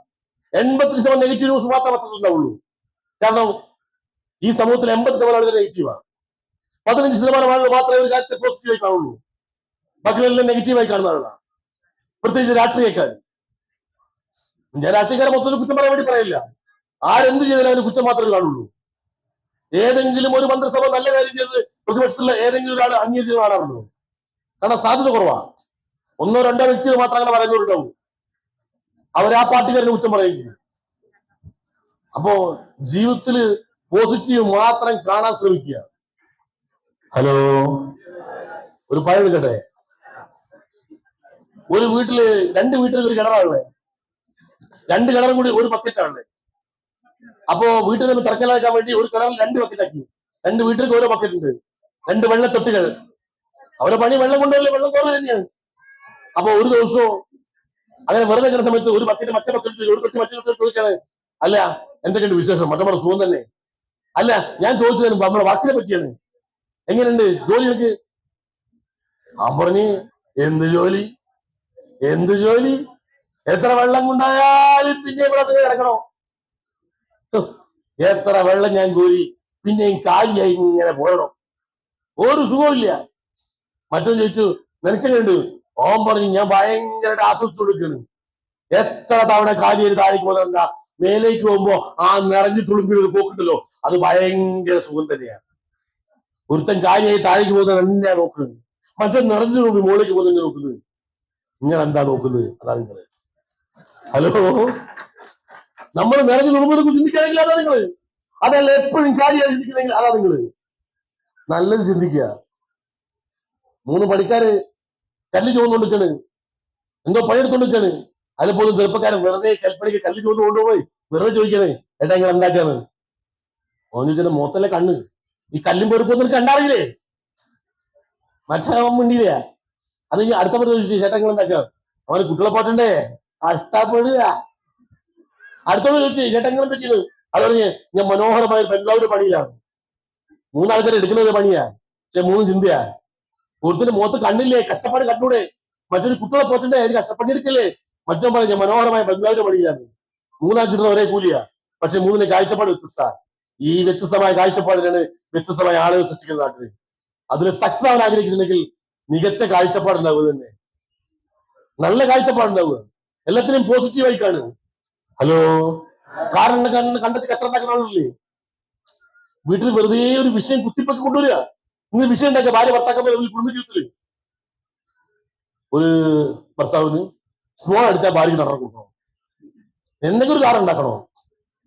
80% നെഗറ്റീവ് ന്യൂസ് മാത്രമേ പത്രത്തിൽ ഉണ്ടാവുള്ളൂ. കാരണം ഈ സമൂഹത്തിൽ 80% ആളുകൾ നെഗറ്റീവാണ്. 15% ആളുകൾ മാത്രമേ ഒരു കാര്യത്തെ പോസിറ്റീവായി കാണുള്ളൂ, ബാക്കിയെല്ലാം നെഗറ്റീവായി കാണുന്ന ആളാണ്. പ്രത്യേകിച്ച് രാഷ്ട്രീയക്കാർ. ഞാൻ രാഷ്ട്രീയക്കാരെ മൊത്തത്തിൽ കുറ്റം പറയാൻ വേണ്ടി പറയില്ല, ആരെന്ത് ചെയ്താലും അവന് കുറ്റം മാത്രമേ കാണുള്ളൂ. ഏതെങ്കിലും ഒരു മന്ത്രിസഭ നല്ല കാര്യം ചെയ്ത് പ്രതിപക്ഷത്തുള്ള ഏതെങ്കിലും ഒരാൾ അംഗീകരിച്ച് കാണാറുണ്ടോ? കാരണം സാധ്യത കുറവാണ്. 1-2 വ്യക്തികൾ മാത്രം അങ്ങനെ പറയുന്നവരുണ്ടാവും, അവർ ആ പാർട്ടിക്കാരനെ കുറ്റം പറയുകയും. അപ്പോ ജീവിതത്തിൽ പോസിറ്റീവ് മാത്രം കാണാൻ ശ്രമിക്കുക. ഹലോ, ഒരു പഴം എടുക്കട്ടെ. ഒരു വീട്ടില് 2 വീട്ടിൽ ഒരു കിണറാണല്ലേ, 2 കിണറും കൂടി ഒരു ബക്കറ്റാണല്ലേ. അപ്പോ വീട്ടിൽ നിന്ന് തിരക്കലാക്കാൻ വേണ്ടി ഒരു കിണറിൽ 2 ബക്കറ്റാക്കി. 2 വീട്ടിലേക്ക് ഓരോ ബക്കറ്റ് ഉണ്ട്, 2 വെള്ളത്തൊട്ടികൾ. അവരെ പണി വെള്ളം കൊണ്ടുവരില്ല, വെള്ളം കുറവ് തന്നെയാണ്. അപ്പൊ ഒരു ദിവസവും അങ്ങനെ വെറുതെ കിടന്ന സമയത്ത് ഒരു ബക്കറ്റ് മറ്റേ ബക്കറ്റ് ഒരു ബക്കറ്റ് മറ്റേ ബക്കറ്റ് ചോദിക്കാണ്, അല്ല എന്തൊക്കെയുണ്ട് വിശേഷം, മറ്റേ സുഖം തന്നെ. അല്ല ഞാൻ ചോദിച്ചത് നമ്മളെ വാക്കിനെ പറ്റിയാണ്, എങ്ങനെയുണ്ട് ജോലികൾക്ക്? പറഞ്ഞ് എന്ത് ജോലി, എത്ര വെള്ളം കൊണ്ടായാലും പിന്നെ ഇവിടെ കിടക്കണോ? എത്ര വെള്ളം ഞാൻ കോരി പിന്നെയും കാലിയായി ഇങ്ങനെ പോയണം. ഒരു സുഖമില്ല. മറ്റൊന്ന് ചോദിച്ചു നിനക്കെങ്ങനെയുണ്ട്? ഓൻ പറഞ്ഞു ഞാൻ ഭയങ്കരമായിട്ട് ആസ്വദിച്ചു കൊടുക്കുന്നു. എത്ര തവണ കാലിയേരി താഴേക്ക് പോകുന്ന മേലേക്ക് പോകുമ്പോ ആ നിറഞ്ഞു തുളുമ്പി ഒരു പോക്കുണ്ടല്ലോ, അത് ഭയങ്കര സുഖം തന്നെയാണ്. ഒരുത്തൻ കാലിയായി താഴേക്ക് പോകുന്നത് എന്നാ നോക്കുന്നത്, മറ്റേ നിറഞ്ഞു തുളുമ്പി മുകളിലേക്ക് പോകുന്നത് നോക്കുന്നത്. നിങ്ങൾ എന്താ നോക്കുന്നത്? അതാ നിങ്ങള്. ഹലോ, നമ്മൾ നിറഞ്ഞു തുളുമ്പതിനെ കുറിച്ച് ചിന്തിക്കുകയാണെങ്കിൽ അതാ നിങ്ങള്. അതല്ല എപ്പോഴും കാര്യമായി ചിന്തിക്കുന്നെങ്കിൽ അതാ നിങ്ങള്. നല്ലത് ചിന്തിക്കുക. 3 പണിക്കാര് കല്ല് ചോന്നുകൊണ്ടിരിക്കാണ്, എന്തോ പണിയെടുത്തോണ്ടിരിക്കാണ്. അതിലെപ്പോലും ചെറുപ്പക്കാരൻ വെറുതെ കൽപ്പണിക്ക് കല്ല് ചോന്ന് കൊണ്ടുപോയി വെറുതെ ചോദിക്കണേ, ഏട്ടാ നിങ്ങൾ എന്താക്കാണ്? ഓൻ ചോദിച്ചാൽ മുഖത്തല്ലേ കണ്ണ്, ഈ കല്ലും പെറുപ്പൊന്നും കണ്ടറിയില്ലേ? മറ്റേ മിണ്ടിയില്ല. അത് ഈ അടുത്ത പറഞ്ഞു ചോദിച്ചു ചേട്ടാ നിങ്ങൾ എന്താക്കാ? അവന് കുട്ടികളെ പോറ്റണ്ടേ, കഷ്ടപ്പെടുക. അടുത്തോട് ചോദിച്ചു ചേട്ടാ നിങ്ങൾ എന്താ ചെയ്യുന്നത്? അത് പറഞ്ഞ് ഞാൻ മനോഹരമായ ബംഗ്ലാവിന്റെ പണിയിലാണ്. 3 ആൾക്കാരെ എടുക്കുന്ന ഒരു പണിയാ, പക്ഷെ 3 ചിന്തയാ. ഒരുത്തിന്റെ മുഖത്ത് കണ്ണില്ലേ, കഷ്ടപ്പാട് കണ്ടൂടെ? മറ്റൊരു കുട്ടികളെ പോറ്റണ്ടേ, അതിന് കഷ്ടപ്പാടി എടുക്കല്ലേ? മറ്റോ പറഞ്ഞ മനോഹരമായ ബംഗ്ലാവിന്റെ പണിയിലാണ്. 3 ആൾക്ക് കിട്ടുന്ന ഒരേ കൂലിയാ, പക്ഷെ 3 കാഴ്ചപ്പാട് വ്യത്യസ്ത. ഈ വ്യത്യസ്തമായ കാഴ്ചപ്പാടിനാണ് വ്യത്യസ്തമായ ആളുകൾ സൃഷ്ടിക്കുന്ന നാട്ടിൽ. അതിൽ സക്സസ് ആവാൻ ആഗ്രഹിക്കുന്നുണ്ടെങ്കിൽ മികച്ച കാഴ്ചപ്പാടുണ്ടാവുക തന്നെ, നല്ല കാഴ്ചപ്പാടുണ്ടാവുക, എല്ലാത്തിനെയും പോസിറ്റീവായി കാണുക. ഹലോ, കാരണം കണ്ടെത്തി കച്ചറണ്ടാക്കുന്ന ആളില്ലേ? വീട്ടിൽ വെറുതെ ഒരു വിഷയം കുത്തിപ്പൊക്കി കൊണ്ടുവരിക. ഇന്ന് വിഷയം ഉണ്ടാക്കുക ഭാര്യ ഭർത്താക്കന്മാർ കുടുംബ ജീവിതത്തില്. ഒരു ഭർത്താവിന് സ്മോൾ അടിച്ചാൽ ഭാര്യക്ക് നടന്നു കൊടുക്കണം, എന്തെങ്കിലും ഒരു കാരണം ഉണ്ടാക്കണോ?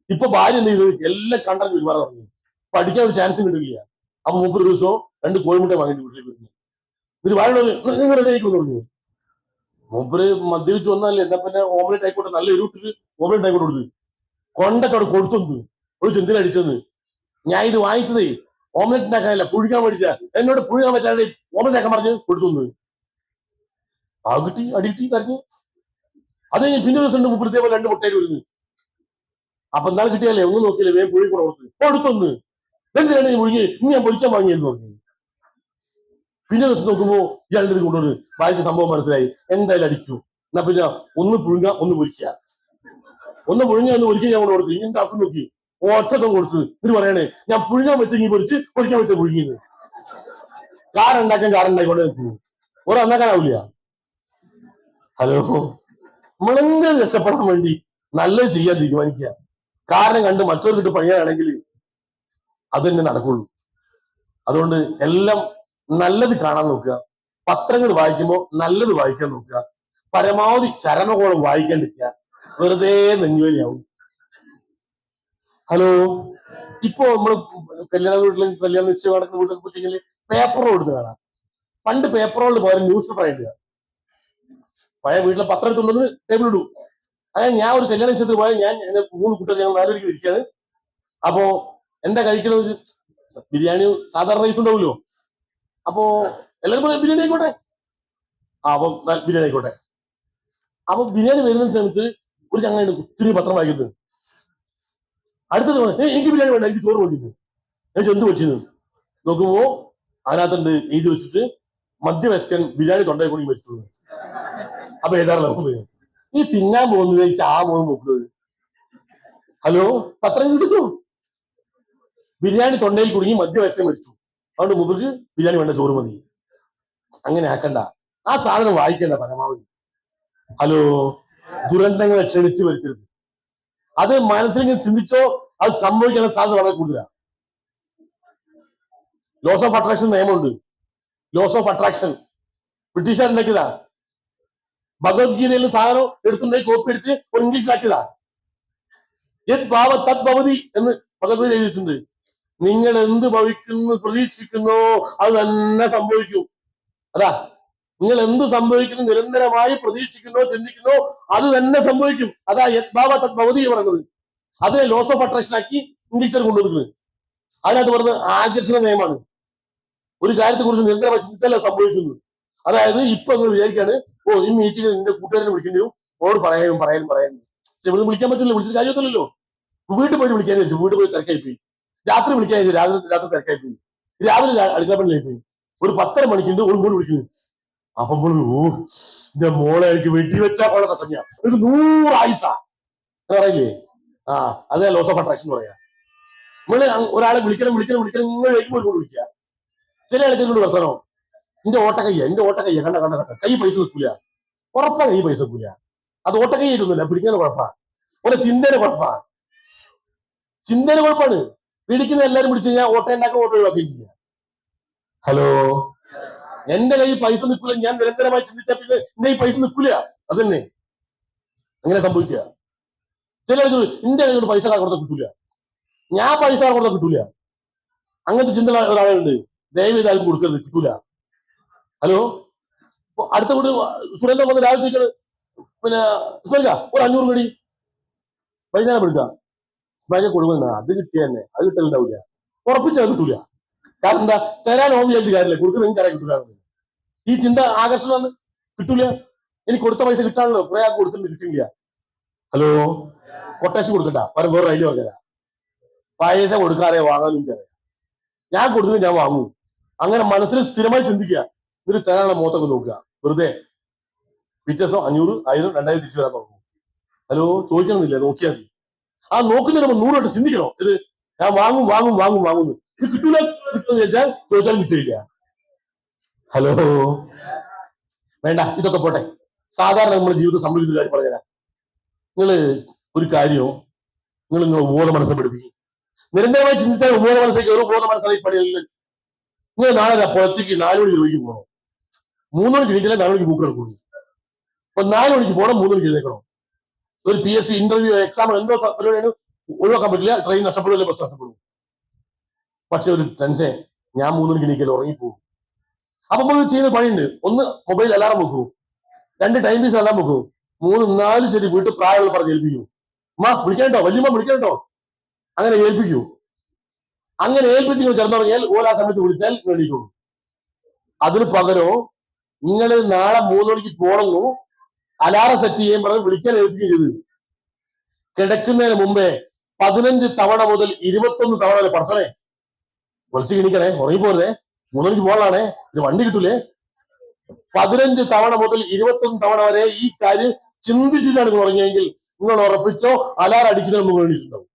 ഇപ്പൊ ഭാര്യ എന്ത് ചെയ്തു, എല്ലാം കണ്ടറിഞ്ഞ് പെരുമാറാൻ തുടങ്ങി. പഠിക്കാൻ ഒരു ചാൻസും കിട്ടില്ല. അപ്പൊ 30 ദിവസവും 2 കോഴിമുട്ട വാങ്ങിട്ട് വീട്ടിലേക്ക് വരുന്നു. ഒരു ഭാര്യ റെഡിയായിക്കൊന്നു പറഞ്ഞു. മൂപ്പര് മദ്യപിച്ച് വന്നാലേ എന്താ പിന്നെ ഓംലെറ്റ് ആയിക്കോട്ടെ, നല്ല എരുട്ടിട്ട് ഓംലെറ്റ് ആയിക്കോട്ടെ കൊടുത്തു. കൊണ്ടച്ചോടെ കൊടുത്തു. ഒരു ചെന്തിന് അടിച്ചെന്ന്, ഞാൻ ഇത് വാങ്ങിച്ചതേ ഓംലെറ്റ് ഉണ്ടാക്കാനല്ല, പുഴുകാൻ മേടിച്ച. എന്നോട് പുഴുകാൻ വെച്ചാൽ ഓംലെറ്റ് ആക്കാൻ പറഞ്ഞ് കൊടുത്തു. ആ കിട്ടി, അടികിട്ടി, കരഞ്ഞു. അത് കഴിഞ്ഞ് പിന്നെ ദിവസം ഉണ്ട് മുപ്പത്തേ പോലെ 2 മുട്ടയിൽ വരുന്നു. അപ്പൊ എന്നാലും കിട്ടിയാലേ ഒന്നും നോക്കിയില്ലേ, വേഗം പുഴുകി കൊടുത്തൊന്ന്. എന്തിനാണ് ഈ മുഴുകി, ഇനി ഞാൻ പൊരിക്കാൻ വാങ്ങിയെന്ന് പറഞ്ഞു. പിന്നെ ദിവസം നോക്കുമ്പോ ഇയാളുടെ ഇത് കൊണ്ടുവന്ന് വായിച്ച സംഭവം മനസ്സിലായി, എന്തായാലും അടിക്കൂ. എന്നാ പിന്നെ ഒന്ന് പുഴുങ്ങ ഒന്ന് പൊരിക്കുക, ഒന്ന് പുഴുങ്ങ ഒന്ന് പൊരിക്കുക. ഞാൻ കൊണ്ട് കൊടുത്തു. ഇനി ആക്കും നോക്കി ഒറ്റത്തം കൊടുത്ത് ഇത് പറയണേ, ഞാൻ പുഴുങ്ങാൻ വെച്ചെങ്കിൽ പൊരിച്ച്, പൊരിക്കാൻ വെച്ച പുഴുങ്ങിയത്. കാരം ഉണ്ടാക്കിക്കൊണ്ട് നിൽക്കുന്നു, ഓരോ ഉണ്ടാക്കാനാവില്ല. ഹലോ, നമ്മളെങ്ങനെ രക്ഷപ്പെടാൻ വേണ്ടി നല്ലത് ചെയ്യാൻ തീരുമാനിക്കുക. കാരണം കണ്ട് മറ്റൊരു പണിയാണെങ്കിൽ അത് തന്നെ നടക്കുള്ളൂ. അതുകൊണ്ട് എല്ലാം നല്ലത് കാണാൻ നോക്കുക. പത്രങ്ങൾ വായിക്കുമ്പോൾ നല്ലത് വായിക്കാൻ നോക്കുക. പരമാവധി ചരമകോളം വായിക്കാണ്ടിരിക്കുക, വെറുതെ നെഞ്ഞുവേലിയാവും. ഹലോ, ഇപ്പോ നമ്മള് കല്യാണ വീട്ടിലും കല്യാണ നിശ്ചയം നടക്കുന്ന വീട്ടിലൊക്കെ പോയിക്കഴിഞ്ഞാൽ പേപ്പർ കൊടുത്ത് കാണാം. പണ്ട് പേപ്പറുകളിൽ പോയാലും ന്യൂസ് പേപ്പർ ആയിട്ട് പഴയ വീട്ടിലെ പത്രം എടുത്തുള്ളത് ടേബിൾ ഇടും. അതായത് ഞാൻ ഒരു കല്യാണ നിശ്ചയത്തിൽ പോയാൽ ഞാൻ 3 കുട്ടികൾ ഞങ്ങൾ 4 മണിക്ക് ഇരിക്കുകയാണ്. അപ്പോ എന്താ കഴിക്കണമെന്ന്, ബിരിയാണി സാധാരണ റൈസ് ഉണ്ടാവുമല്ലോ. അപ്പോ എല്ലാവരും ബിരിയാണി ആയിക്കോട്ടെ, അപ്പൊ ബിരിയാണി ആയിക്കോട്ടെ. അപ്പൊ ബിരിയാണി വരുന്ന സമയത്ത് ഒരു ചങ്ങായി ഒത്തിരി പത്രം വായിക്കുന്നത്. അടുത്തത് എനിക്ക് ബിരിയാണി വേണ്ട, എനിക്ക് ചോറ് വേണ്ടിയത്. ഞാൻ എന്ത് വെച്ചിരുന്നു നോക്കുമ്പോ അതിനകത്തുണ്ട് എഴുതി വെച്ചിട്ട് മധ്യവയസ്കൻ ബിരിയാണി തൊണ്ടയിൽ കൂടി വെച്ചു. അപ്പൊ ഏതാണ്ട് ഈ തിന്നാൻ പോകുന്നത് ചാ പോകുന്ന നോക്കുന്നത്. ഹലോ, പത്രം കിട്ടുന്നു, ബിരിയാണി തൊണ്ടയിൽ കുടുങ്ങി മധ്യവയസ്കൻ മരിച്ചു, അതുകൊണ്ട് മുമ്പ് ബിരിയാണി വേണ്ട, ചോറ് മതി. അങ്ങനെ ആക്കണ്ട, ആ സാധനം വായിക്കണ്ട പരമാവധി. ഹലോ, ദുരന്തങ്ങളെ ക്ഷണിച്ചു വരുത്തരുത്. അത് മനസ്സിലെങ്കിലും ചിന്തിച്ചോ, അത് സംഭവിക്കാനുള്ള സാധ്യത വളരെ കൂടുതലാണ്. ലോസ് ഓഫ് അട്രാക്ഷൻ നിയമമുണ്ട്. ലോസ് ഓഫ് അട്രാക്ഷൻ ബ്രിട്ടീഷുകാരുണ്ടാക്കിയതാ. ഭഗവത്ഗീതയിൽ സാധനം എടുത്തുണ്ടെങ്കിൽ കോപ്പി അടിച്ച് ഇംഗ്ലീഷിലാക്കിയതാ. യത് ഭാവ തത് ഭവതി എന്ന് ഭഗവത്ഗീത എഴുതിയിട്ടുണ്ട്. നിങ്ങൾ എന്ത് ഭവിക്കുന്നു പ്രതീക്ഷിക്കുന്നോ അത് തന്നെ സംഭവിക്കും. അതാ, നിങ്ങൾ എന്ത് സംഭവിക്കുന്നു നിരന്തരമായി പ്രതീക്ഷിക്കുന്നോ ചിന്തിക്കുന്നോ അത് തന്നെ സംഭവിക്കും. അതാ യത് ഭാവ തത് ഭവതി പറയുന്നത്. അതിനെ ലോസ് ഓഫ് അട്രാക്ഷൻ ആക്കി ഇംഗ്ലീഷിൽ കൊണ്ടുവരുന്നത്. അതിനകത്ത് പറഞ്ഞത് ആകർഷണ നിയമമാണ്. ഒരു കാര്യത്തെ കുറിച്ച് നിരന്തരമായി ചിന്തിച്ചല്ല സംഭവിക്കുന്നത്. അതായത് ഇപ്പൊ നിങ്ങൾ വിചാരിക്കാണ്, ഓ ഈ മീറ്റിംഗ് നിന്റെ കൂട്ടുകാരനെ വിളിക്കേണ്ടി വരും, ഓട് പറയാനും. പക്ഷെ ഇവിടെ വിളിക്കാൻ പറ്റില്ല, വിളിച്ചിട്ട് കാര്യമൊന്നുമില്ലല്ലോ. വീട്ടിൽ പോയി വിളിക്കാൻ വെച്ചു, വീട്ടിൽ പോയി തിരക്കായി പോയി. രാത്രി വിളിക്കാൻ രാത്രി തിരക്കായി പോയി. രാവിലെ അടുക്കളപ്പണിയായി പോയി. ഒരു 10:30 മണിക്കുണ്ട് ഒരു മോള് വിളിക്കുന്നു. അപ്പൊ ഓ എന്റെ മോളെ എനിക്ക് വെട്ടിവെച്ചാ കൊള്ളത്തെ സമയ, ഒരു 100 ആയുസ പറയില്ലേ. അതേ ലോസ് ഓഫ് അട്രാക്ഷൻ പറയാ. നിങ്ങൾ ഒരാളെ വിളിക്കണം വിളിക്കണം വിളിക്കണം നിങ്ങൾ ഒരു വിളിക്കുക. ചില ആൾക്കാരോട് വർത്തനോ എന്റെ ഓട്ടക്കയ്യ കണ്ട കണ്ട കണ്ട കൈ പൈസ വെക്കൂല, ഉറപ്പാ കൈ പൈസ വെക്കൂല. അത് ഓട്ടക്കൈ ആയിട്ടൊന്നുമില്ല, പിടിക്കുന്ന കുഴപ്പാ. ഓരോ ചിന്തേനെ കുഴപ്പാണ്. പിടിക്കുന്ന എല്ലാരും പിടിച്ചു കഴിഞ്ഞാൽ ഓട്ട ഉണ്ടാക്കാൻ ഓട്ടോ ഒഴിവാക്കുകയും ചെയ്യാം. ഹലോ, എന്റെ കയ്യിൽ പൈസ നിൽക്കില്ല, ഞാൻ നിരന്തരമായി ചിന്തിച്ചാൽ പിന്നെ എന്റെ ഈ പൈസ നിൽക്കില്ല. അതന്നെ അങ്ങനെ സംഭവിക്കുക. ചില എന്റെ കയ്യോട് പൈസ കൊടുത്താൽ കിട്ടൂല, ഞാൻ പൈസ കൊടുത്താൽ കിട്ടൂല. അങ്ങനത്തെ ചിന്ത ഒരാളുണ്ട്. ദയവ് ചെയ്ത് ആർക്കും കൊടുക്കരുത്, കിട്ടൂല. ഹലോ, അടുത്ത കൂടി സുരേന്ദ്രൻ വന്ന് രാവിലെ ചോദിക്കണത് പിന്നെ സുരേന്ദ്ര ഒരു 500 കടി വൈകുന്നേരം എടുക്കാം, ഭയങ്കര കൊടുക്കുന്ന അത് കിട്ടിയ തന്നെ, അത് കിട്ടലുണ്ടാവില്ല, ഉറപ്പിച്ചത് കിട്ടൂല. കാരണം എന്താ, തരാൻ ഓം വിചാരിച്ച കാര്യമില്ല, കൊടുക്കുന്ന നിങ്ങൾക്ക് അറിയാൻ കിട്ടൂല. ഈ ചിന്ത ആകർഷണമാണ്, കിട്ടൂല. എനിക്ക് കൊടുത്ത പൈസ കിട്ടാണല്ലോ, കുറെ ആൾക്ക് കൊടുക്കുന്നത് കിട്ടില്ല. ഹലോ, കൊട്ടേഷൻ കൊടുക്കണ്ട, വേറെ ഐഡിയ പറഞ്ഞാ പൈസ കൊടുക്കാതെ വാങ്ങാൻ എനിക്കറിയാം, ഞാൻ കൊടുക്കുന്നത് ഞാൻ വാങ്ങൂ. അങ്ങനെ മനസ്സിൽ സ്ഥിരമായി ചിന്തിക്കുക, എന്നിട്ട് തരാനുള്ള മുഖത്തൊക്കെ നോക്കുക. വെറുതെ പിറ്റേസോ 500, 1000, 2000 തിരിച്ചു വരാൻ തുടങ്ങും. ഹലോ, ചോദിക്കണമെന്നില്ല, നോക്കിയാൽ മതി. ആ നോക്കുന്നതിന് 100 വട്ടം ചിന്തിക്കണോ, ഇത് ഞാൻ വാങ്ങും വാങ്ങും വാങ്ങും വാങ്ങുന്നു. ഇത് കിട്ടൂല കിട്ടുമെന്ന് ചോദിച്ചാൽ ചോദിച്ചാലും കിട്ടില്ല. ഹലോ, വേണ്ട, ഇതൊക്കെ പോട്ടെ. സാധാരണ നമ്മുടെ ജീവിതം സംഭവിക്കുന്ന കാര്യം പറഞ്ഞുതരാം. നിങ്ങൾ ഒരു കാര്യവും നിങ്ങൾ ബോധ മനസ്സെ പഠിപ്പിക്കും. നിരന്തരമായി ചിന്തിച്ചാൽ ബോധ മനസ്സേക്ക് ഒരു ബോധ മനസ്സായി പണിയില്ല. നിങ്ങൾ നാളെ പുലർച്ചയ്ക്ക് 4 മണിക്ക് ജോലിക്ക് പോകണം. 3 മണിക്ക് എണീറ്റില്ല, 4 മണിക്ക് ബുക്ക് എടുക്കുന്നു. അപ്പൊ 4 മണിക്ക് പോകണം, 3 മണിക്ക് എഴുന്നേക്കണം. ഒരു PSC ഇന്റർവ്യൂ എക്സാം എന്തോ പരിപാടിയാണ്, ഒഴിവാക്കാൻ പറ്റില്ല. ട്രെയിൻ നഷ്ടപ്പെടില്ല, ബസ് നഷ്ടപ്പെടും. പക്ഷെ ഒരു ടെൻഷൻ, ഞാൻ 3 മണിക്ക് എണീക്കല്ലോ, ഉറങ്ങിപ്പോകും. അപ്പൊ നമ്മൾ ചെയ്യുന്ന പണിയുണ്ട്. 1 മൊബൈൽ അലാറം വെക്കൂ, 2 ടൈം പീസ് അലാറം വെക്കൂ, 3, 4 ശരി വീട്ടിൽ പ്രായമുള്ള പറഞ്ഞ് ഏൽപ്പിക്കൂ. അമ്മ വിളിക്കണ്ടോ, വല്യമ്മ വിളിക്കണ്ടോ, അങ്ങനെ ഏൽപ്പിക്കൂ. അങ്ങനെ ഏൽപ്പിച്ച് നിങ്ങൾ കിടന്നുറങ്ങിയാൽ ഓരോ സമയത്ത് വിളിച്ചാൽ വേണ്ടിയിട്ടുള്ളൂ. അതിന് പകരം നിങ്ങൾ നാളെ 3 മണിക്ക് പോകണമെന്നു അലാറം സെറ്റ് ചെയ്യാൻ പറഞ്ഞ് വിളിക്കാൻ ഏൽപ്പിക്കുകയും ചെയ്ത് കിടക്കുന്നതിന് മുമ്പേ 15 തവണ മുതൽ 21 തവണ വരെ പറച്ചണേ, വിളിച്ച് കിണിക്കണേ, ഉറങ്ങിപ്പോരുന്നേ, 3 മണിക്ക് പോകാനാണേ, ഒരു വണ്ടി കിട്ടൂലേ. 15 തവണ മുതൽ 21 തവണ വരെ ഈ കാര്യം ചിന്തിച്ചിട്ടാണ് നിങ്ങൾ ഉറങ്ങിയെങ്കിൽ നിങ്ങൾ ഉറപ്പിച്ചോ അലാറം അടിക്കുന്നതെന്ന് വേണ്ടിയിട്ടുണ്ടാവും.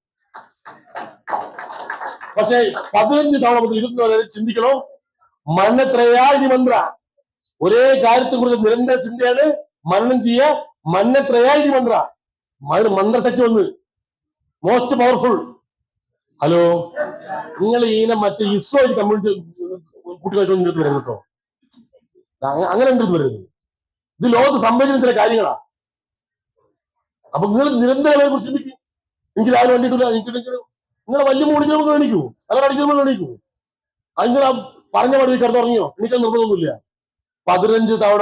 പക്ഷെ 15 തവണ മുതൽ 21 വരെ ചിന്തിക്കണോ, മണ്ണെത്രയാ ഇനി മന്ത്ര. ഒരേ കാര്യത്തെ കുറിച്ച് നിരന്തര ചിന്തയാണ് മനനം ചെയ്യുക. മണ്ണെത്രയാ ഇനി മന്ത്ര, മന്ത്രശക്തി ഒന്ന് മോസ്റ്റ് പവർഫുൾ. ഹലോ, നിങ്ങൾ ഇതിനെ മറ്റേ ഇസ്രോ കമ്മ്യൂണിറ്റി കൂട്ടിവെച്ചോണ്ടിരുന്ന് വരും കേട്ടോ. അങ്ങനെ ഉണ്ടെന്ന് വരുന്നത് ഇത് ലോകത്ത് സംഭവിക്കുന്ന ചില കാര്യങ്ങളാണ്. അപ്പൊ നിങ്ങൾ നിരന്തരം കുറിച്ച് ചിന്തിക്കും. എനിക്ക് രാവിലെ വേണ്ടിയിട്ടില്ല, എനിക്ക് നിങ്ങളെ വലിയ മൂടിക്കുമ്പോൾ എണീക്കൂ, അങ്ങനെ അടിക്കുമ്പോൾ എണീക്കൂ. അത് നിങ്ങൾ പറഞ്ഞ പടി കിടന്നുറങ്ങിയോ, എനിക്കത് നിർബന്ധമൊന്നുമില്ല. 15 തവണ